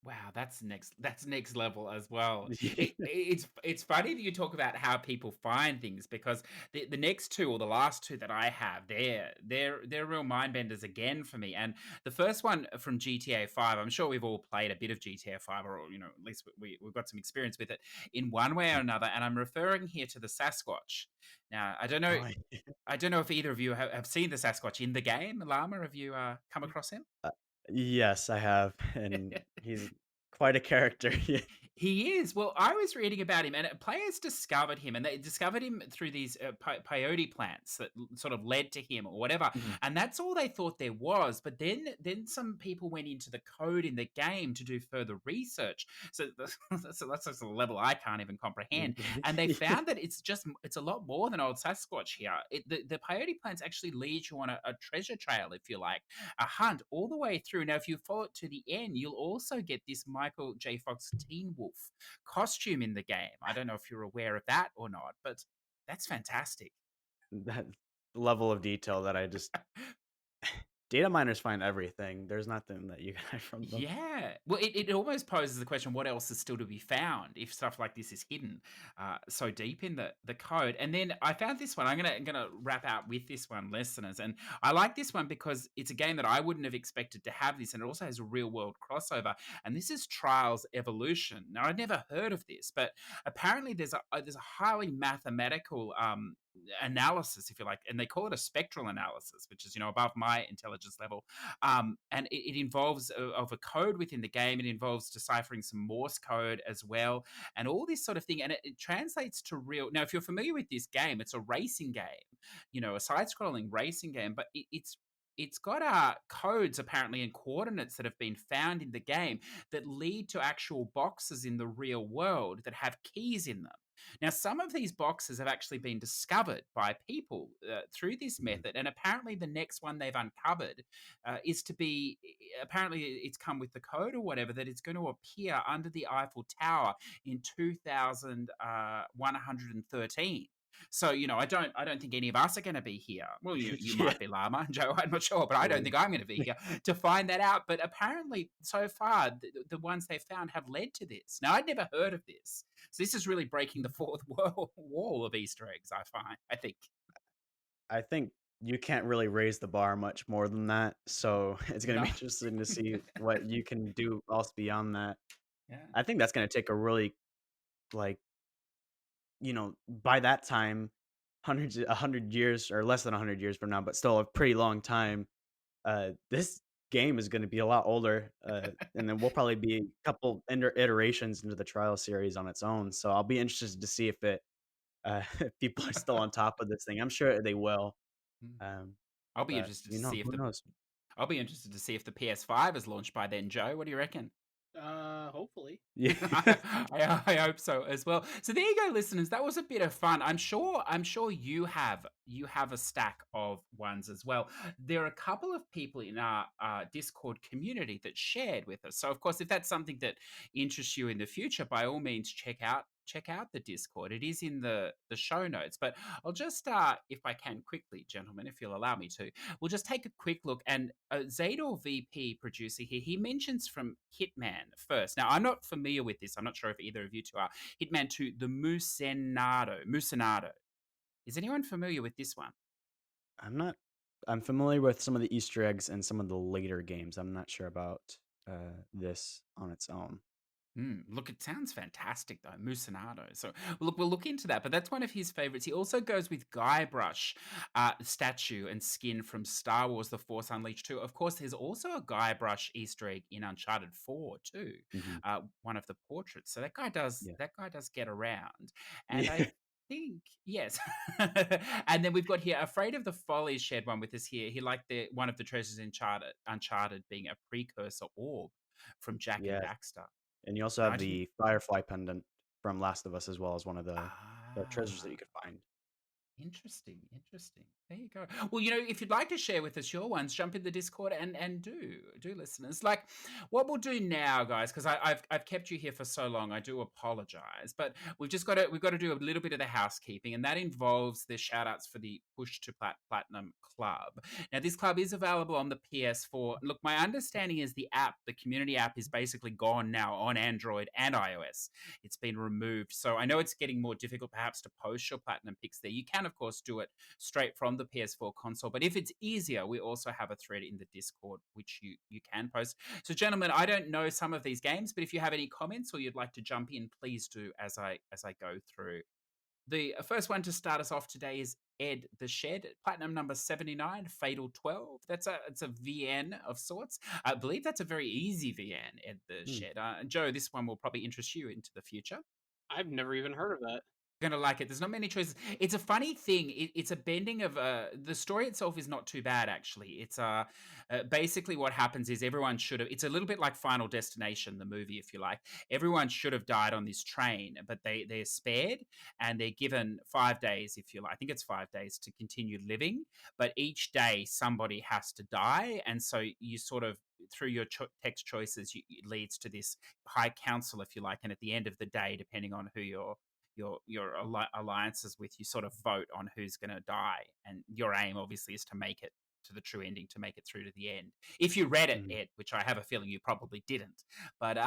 Wow, that's next level as well. It's funny that you talk about how people find things because the next two or the last two that I have, they're real mind benders again for me. And the first one from GTA 5, I'm sure we've all played a bit of GTA 5, or at least we've got some experience with it in one way or another. And I'm referring here to the Sasquatch. Now, I don't know. Oh, I don't know if either of you have seen the Sasquatch in the game. Llama, have you come across him? uh, yes, I have, and he's quite a character. Yeah. He is. Well, I was reading about him, and players discovered him, and they discovered him through these peyote plants that sort of led to him, or whatever. Mhm. And that's all they thought there was. But then some people went into the code in the game to do further research. So, so that's just a level I can't even comprehend. And they found that it's a lot more than old Sasquatch here. The peyote plants actually lead you on a treasure trail, if you like, a hunt all the way through. Now, if you follow it to the end, you'll also get this Michael J. Fox Teen Wolf costume in the game. I don't know if you're aware of that or not, but that's fantastic. That level of detail that I just data miners find everything. There's nothing that you can hide from them. Yeah. Well, it almost poses the question, what else is still to be found if stuff like this is hidden so deep in the code? And then I found this one. I'm gonna wrap out with this one, listeners. And I like this one because it's a game that I wouldn't have expected to have this, and it also has a real world crossover. And this is Trials Evolution. Now, I'd never heard of this, but apparently there's a highly mathematical analysis, if you like, and they call it a spectral analysis, which is above my intelligence level. And it involves of a code within the game. It involves deciphering some Morse code as well, and all this sort of thing. And it translates to real. Now, if you're familiar with this game, it's a racing game, a side-scrolling racing game, but it's got codes apparently and coordinates that have been found in the game that lead to actual boxes in the real world that have keys in them. Now, some of these boxes have actually been discovered by people through this Mhm. method, and apparently the next one they've uncovered is to be. Apparently, it's come with the code or whatever that it's going to appear under the Eiffel Tower in 2113. So I don't think any of us are going to be here. Well, you Yeah. might be, Llama, Joe. I'm not sure, but I don't think I'm going to be here to find that out. But apparently, so far, the ones they found have led to this. Now, I'd never heard of this, so this is really breaking the fourth wall of Easter eggs. I think. I think you can't really raise the bar much more than that. So it's going to No. be interesting to see what you can do else beyond that. Yeah. I think that's going to take a really, like, by that time, 100 years or less than 100 years from now, but still a pretty long time. This game is going to be a lot older, and then we'll probably be a couple iterations into the trial series on its own. So I'll be interested to see if people are still on top of this thing. I'm sure they will. Mm. Um, I'll be but interested to see if who knows? the PS5 is launched by then, Joe. What do you reckon? Hopefully. Yeah. I hope so as well. So there you go, listeners. That was a bit of fun. I'm sure you have a stack of ones as well. There are a couple of people in our Discord community that shared with us. So of course, if that's something that interests you in the future, by all means, check out the Discord. It is in the show notes. But I'll just if I can quickly, gentlemen, if you'll allow me to, we'll just take a quick look. And Zador VP producer here, he mentions from Hitman first. Now, I'm not familiar with this. I'm not sure if either of you two are. Hitman 2, the Mucinado. Is anyone familiar with this one? I'm not. I'm familiar with some of the Easter eggs and some of the later games. I'm not sure about this on its own. Look, it sounds fantastic though, Mucinado. So we'll look into that. But that's one of his favorites. He also goes with Guybrush statue and skin from Star Wars: The Force Unleashed 2. Of course, there's also a Guybrush Easter egg in Uncharted 4 too. Hmm. One of the portraits. So that guy does Yeah. get around, and Yeah. I think yes. And then we've got here Afraid of the Follies shared one with us here. He liked one of the treasures in Uncharted being a precursor orb from Jack and Yeah. Daxter. And you also I have didn't. the Firefly pendant from Last of Us as well as one of the treasures that Ah, you could find. interesting, interesting. There you go. Well, if you'd like to share with us your ones, jump in the Discord and do listeners. Like what we'll do now, guys, because I've kept you here for so long. I do apologize, but we've got to do a little bit of the housekeeping, and that involves the shout outs for the Push2Plat Platinum Club. Now, this club is available on the PS4. Look, my understanding is the community app, is basically gone now on Android and iOS. It's been removed. So I know it's getting more difficult perhaps to post your platinum picks there. You can, of course, do it straight from the PS4 console. But if it's easier, we also have a thread in the Discord, which you can post. So, gentlemen, I don't know some of these games, but if you have any comments or you'd like to jump in, please do as I go through. The first one to start us off today is Ed the Shed, platinum number 79, Fatal 12. It's a VN of sorts. I believe that's a very easy VN, Ed the Hmm. Shed. Joe, this one will probably interest you into the future. I've never even heard of that. Gonna like it. There's not many choices. It's a funny thing. It's a bending of the story itself is not too bad actually. It's basically what happens is everyone should have. It's a little bit like Final Destination, the movie, if you like. Everyone should have died on this train, but they're spared and they're given 5 days, if you like. I think it's 5 days to continue living, but each day somebody has to die, and so you sort of through your text choices, it leads to this high council, if you like, and at the end of the day, depending on who your alliances with, you sort of vote on who's going to die, and your aim obviously is to make it to the true ending to make it through to the end. If you read it, Mhm. Ed, which I have a feeling you probably didn't, but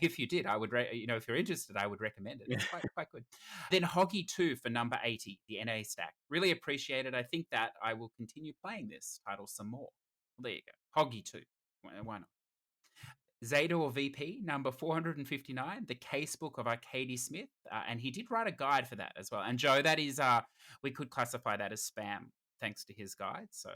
if you did, I would, if you're interested, I would recommend it. It's quite good. Then Hoggy 2 for number 80, the NA stack. Really appreciate it. I think that I will continue playing this title some more. Well, there you go. Hoggy 2. Why not? Zeta or VP, number 459, the casebook of Arcady Smith. And he did write a guide for that as well. And Joe, that is, we could classify that as spam thanks to his guide. So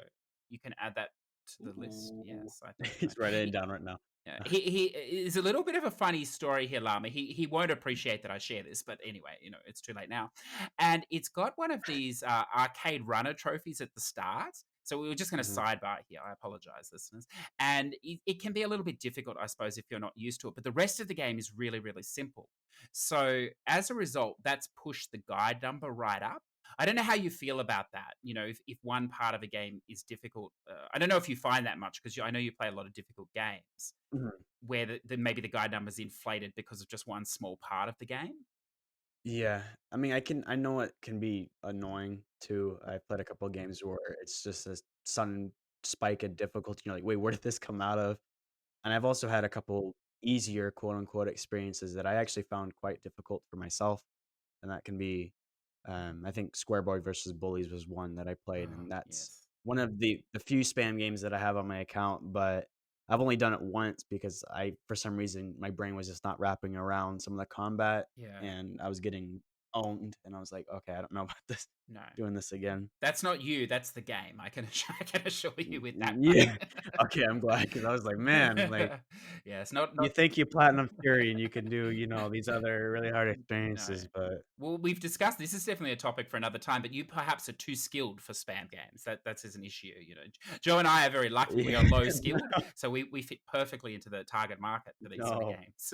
you can add that to the list. Ooh. Yes, I think. He's writing it down right now. Yeah, he is a little bit of a funny story here, Llama. He won't appreciate that I share this, but anyway, it's too late now. And it's got one of these arcade runner trophies at the start. So we were just going to Mhm. sidebar here. I apologize, listeners. And it can be a little bit difficult, I suppose, if you're not used to it. But the rest of the game is really, really simple. So as a result, that's pushed the guide number right up. I don't know how you feel about that. If one part of a game is difficult, I don't know if you find that much because I know you play a lot of difficult games Mhm. where maybe the guide number's inflated because of just one small part of the game. Yeah, I mean, I know it can be annoying too. I've played a couple of games where it's just a sudden spike in difficulty. You're like, wait, where did this come out of? And I've also had a couple easier quote unquote experiences that I actually found quite difficult for myself. And that can be, I think Square Boy versus Bullies was one that I played, Oh, and that's yes. one of the few spam games that I have on my account. But I've only done it once because for some reason, my brain was just not wrapping around some of the combat, Yeah. and I was getting owned, and I was like, okay, I don't know about this, No. doing this again. That's not you. That's the game. I can assure you with that one. Yeah. Okay, I'm glad because I was like, man, like Yeah, it's not. you think you platinum Fury and you can do, these other really hard No. experiences, but Well, we've discussed this is definitely a topic for another time, but you perhaps are too skilled for spam games. That's an issue. Joe and I are very lucky. We are yeah, low skilled, so we fit perfectly into the target market for these sort of no. games.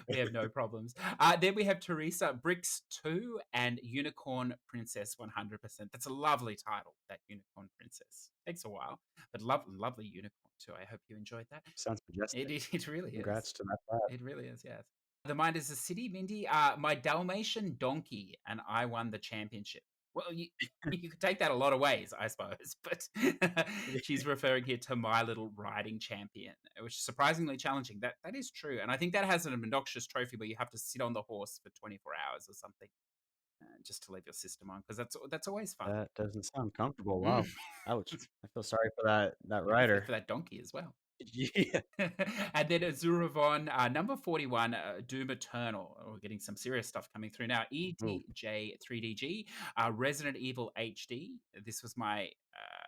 We have no problems. Then we have Teresa Bricks 2 and Unicorn Princess 100%. That's a lovely title, that Unicorn Princess. Takes a while, but lovely unicorn too. I hope you enjoyed that. Sounds majestic. It really is. Congrats to that lad. It really is, yes. The Mind is a City, Mindy. My Dalmatian donkey, and I won the championship. Well, you could take that a lot of ways, I suppose, but she's referring here to my little riding champion, which is surprisingly challenging. That is true, and I think that has an obnoxious trophy where you have to sit on the horse for 24 hours or something, just to leave your system on, because that's always fun. That doesn't sound comfortable. Mm. Wow. Ouch. I feel sorry for that Yeah, for rider. that donkey as well. Yeah. And then Azuravon, number 41, Doom Eternal. We're getting some serious stuff coming through now. Ooh. EDJ3DG, Resident Evil HD. This was my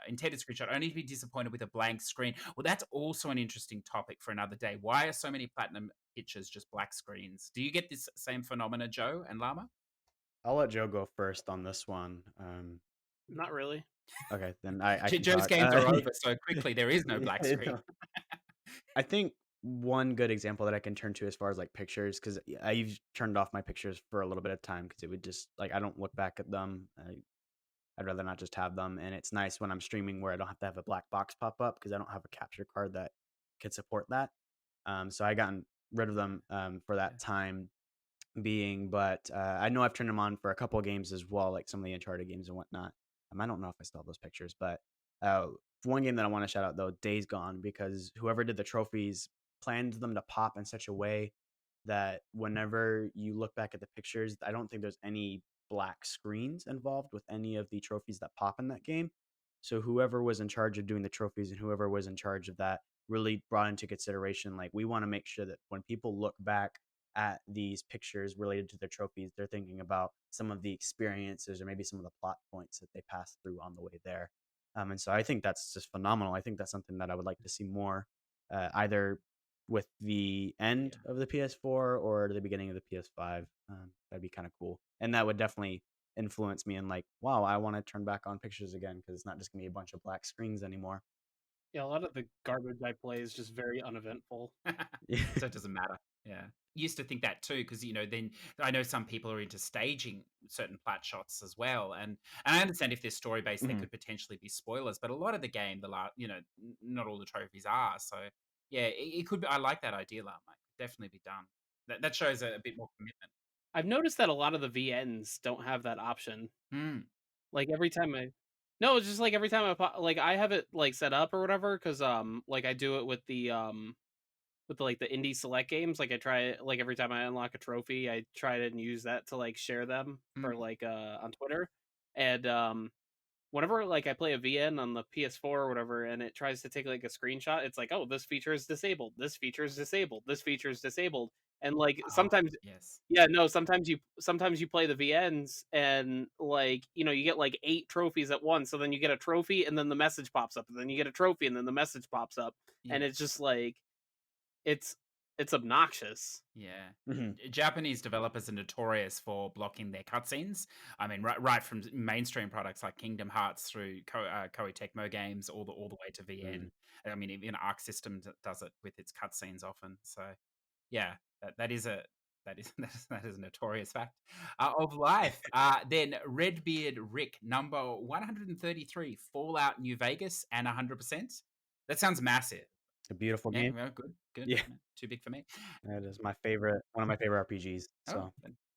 intended screenshot. Only to be disappointed with a blank screen. Well, that's also an interesting topic for another day. Why are so many platinum pictures just black screens? Do you get this same phenomena, Joe and Llama? I'll let Joe go first on this one. Not really. Okay, then I can Joe's talk. games are over so quickly. There is no black Yeah, screen. no. I think one good example that I can turn to as far as like pictures, because I've turned off my pictures for a little bit of time because it would just like I don't look back at them. I'd rather not just have them, and it's nice when I'm streaming where I don't have to have a black box pop up because I don't have a capture card that can support that. So I gotten rid of them for that time being, but I know I've turned them on for a couple of games as well, like some of the Uncharted games and whatnot. I don't know if I still have those pictures, but one game that I want to shout out though, Days Gone, because whoever did the trophies planned them to pop in such a way that whenever you look back at the pictures, I don't think there's any black screens involved with any of the trophies that pop in that game. So whoever was in charge of doing the trophies and whoever was in charge of that really brought into consideration, like, we want to make sure that when people look back at these pictures related to their trophies, they're thinking about some of the experiences or maybe some of the plot points that they passed through on the way there. And so I think that's just phenomenal. I think that's something that I would like to see more, either with the end Yeah. of the PS4 or the beginning of the PS5. That'd be kind of cool. And that would definitely influence me in like, wow, I want to turn back on pictures again because it's not just gonna be a bunch of black screens anymore. Yeah, a lot of the garbage I play is just very uneventful. So it doesn't matter. Yeah. Used to think that too, because then I know some people are into staging certain plat shots as well, and I understand if they're story based, they Mhm. could potentially be spoilers. But a lot of the game, not all the trophies are. So yeah, it could be. I like that idea, Lam. It could definitely be done. That shows a bit more commitment. I've noticed that a lot of the VNs don't have that option. Hmm. Like every time No, it's just like every time like I have it like set up or whatever, because like I do it with like the indie select games. Like I try it like every time I unlock a trophy, I try to use that to like share them for Mm. like on Twitter. And whenever like I play a VN on the PS4 or whatever, and it tries to take like a screenshot, it's like, oh, this feature is disabled. This feature is disabled. This feature is disabled. And like Oh, sometimes, yes. yeah, no, sometimes you play the VNs and like you get like 8 trophies at once. So then you get a trophy and then the message pops up, and then you get a trophy and then the message pops up, Yeah. and it's just like it's it's obnoxious. Yeah. Mhm. Japanese developers are notorious for blocking their cutscenes. I mean, right from mainstream products like Kingdom Hearts through Koei Tecmo games, all the way to VN. Mm. I mean, even Arc System does it with its cutscenes often. So, yeah, that is a that is a notorious fact of life. Then Redbeard Rick number 133, Fallout New Vegas and 100%. That sounds massive. A beautiful Yeah, game. well, good. Yeah, No, too big for me. that is my favorite, one of my favorite RPGs. Oh,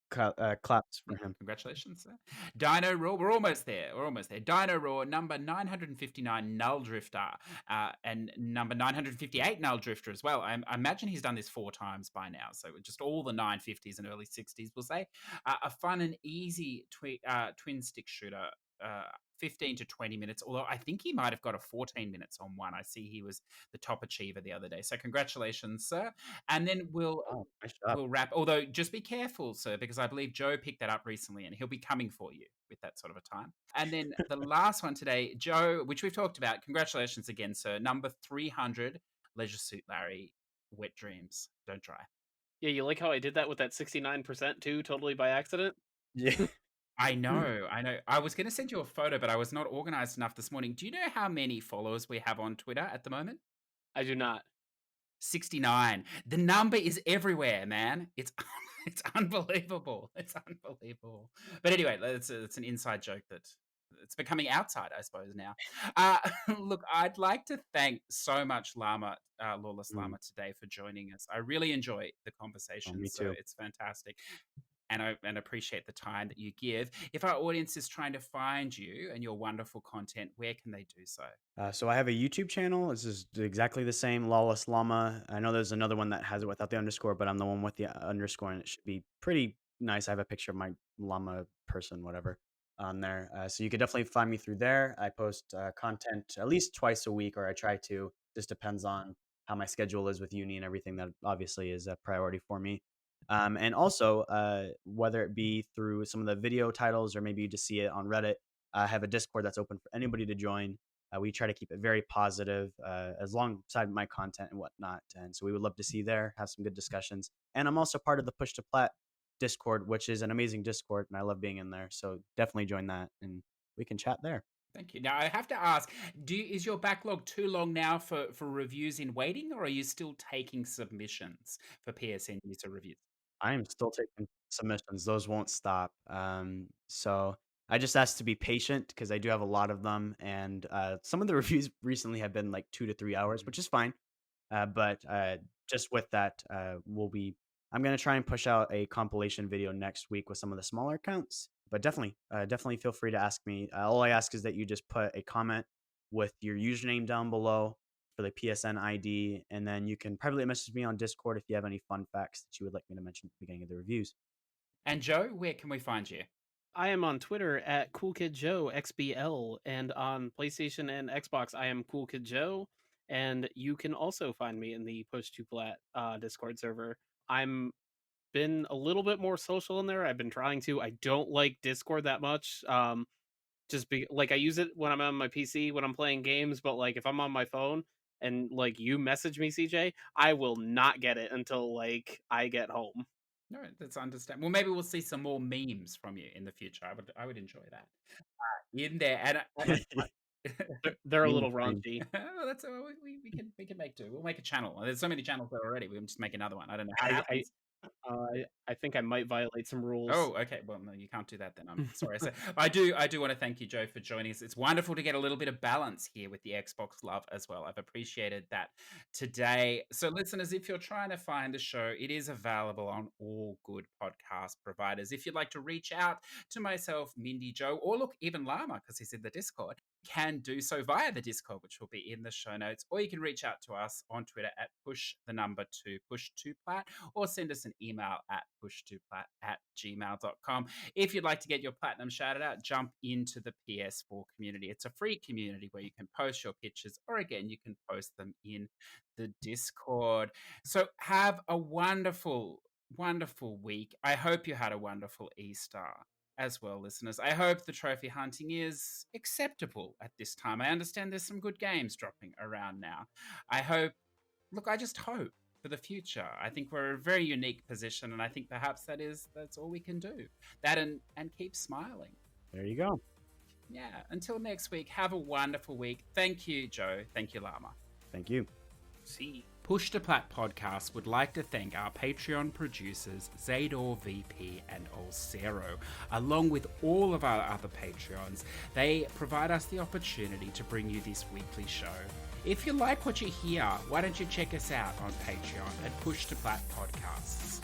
So claps for him. congratulations, sir. Dino Raw, we're almost there. We're almost there. Dino Raw, number 959, Null Drifter, and number 958, Null Drifter as well. I imagine he's done this 4 times by now. So just all the 950s and early 60s, we'll say. A fun and easy twin stick shooter. 15 to 20 minutes, although I think he might have got a 14 minutes on one. I see he was the top achiever the other day. So congratulations, sir. And then Oh, nice job. we'll wrap. Although, just be careful, sir, because I believe Joe picked that up recently, and he'll be coming for you with that sort of a time. And then the last one today, Joe, which we've talked about. Congratulations again, sir. Number 300, Leisure Suit Larry, Wet Dreams. Don't try. Yeah, you like how I did that with that 69% too, totally by accident? Yeah. I know. I was going to send you a photo, but I was not organized enough this morning. Do you know how many followers we have on Twitter at the moment? I do not. 69. The number is everywhere, man. It's it's unbelievable. It's unbelievable. But anyway, it's an inside joke that it's becoming outside, I suppose now. Uh, Look, I'd like to thank so much Lawless Mm. Llama today for joining us. I really enjoy the Oh, conversation, me so too. it's fantastic. And I appreciate the time that you give. If our audience is trying to find you and your wonderful content, where can they do so? So I have a YouTube channel. This is exactly the same, Lawless Llama. I know there's another one that has it without the underscore, but I'm the one with the underscore, and it should be pretty nice. I have a picture of my llama person, whatever, on there. So you could definitely find me through there. I post content at least twice a week, or I try to. Just depends on how my schedule is with uni and everything. That obviously is a priority for me. And also, whether it be through some of the video titles or maybe you just see it on Reddit, I have a Discord that's open for anybody to join. We try to keep it very positive, as alongside my content and whatnot. And so we would love to see you there, have some good discussions. And I'm also part of the Push to Plat Discord, which is an amazing Discord, and I love being in there. So definitely join that, and we can chat there. Thank you. Now I have to ask: is your backlog too long now for reviews in waiting, or are you still taking submissions for PSN user reviews? I am still taking submissions; those won't stop. So I just ask to be patient because I do have a lot of them, and some of the reviews recently have been like 2 to 3 hours, which is fine. But just with that, we'll be. I'm gonna try and push out a compilation video next week with some of the smaller accounts. But definitely feel free to ask me. All I ask is that you just put a comment with your username down below for the PSN ID, and then you can privately message me on Discord if you have any fun facts that you would like me to mention at the beginning of the reviews. And Joe, where can we find you? I am on Twitter at CoolKidJoeXBL, and on PlayStation and Xbox, I am CoolKidJoe. And you can also find me in the Push2Plat Discord server. I'm been a little bit more social in there. I've been trying to. I don't like Discord that much. Just be like I use it when I'm on my PC when I'm playing games, but like if I'm on my phone and like you message me, CJ, I will not get it until like I get home. No, that's understandable. Well, maybe we'll see some more memes from you in the future. I would enjoy that in there. They're a Meme little train. raunchy. Well, that's we can make do. We'll make a channel. There's so many channels there already. We can just make another one. I don't know how it I I happens. I think I might violate some rules. Oh, okay. Well, no, you can't do that then. I'm sorry. So I do want to thank you, Joe, for joining us. It's wonderful to get a little bit of balance here with the Xbox love as well. I've appreciated that today. So, listeners, if you're trying to find the show, it is available on all good podcast providers. If you'd like to reach out to myself, Mindy, Joe, or look, even Llama, because he's in the Discord, can do so via the Discord, which will be in the show notes, or you can reach out to us on Twitter at push2plat, or send us an email at push2plat@gmail.com. If you'd like to get your platinum shouted out, jump into the PS4 community. It's a free community where you can post your pictures, or again, you can post them in the Discord. So have a wonderful, wonderful week. I hope you had a wonderful Easter as well, listeners. I hope the trophy hunting is acceptable at this time. I understand there's some good games dropping around now. I just hope for the future. I think we're in a very unique position, and I think perhaps that's all we can do. That and keep smiling. There you go. Yeah. Until next week, have a wonderful week. Thank you, Joe. Thank you, Llama. Thank you. See. Push2Plat Podcast would like to thank our Patreon producers, Zador VP and Olcero, along with all of our other Patreons. They provide us the opportunity to bring you this weekly show. If you like what you hear, why don't you check us out on Patreon at Push2Plat Podcasts.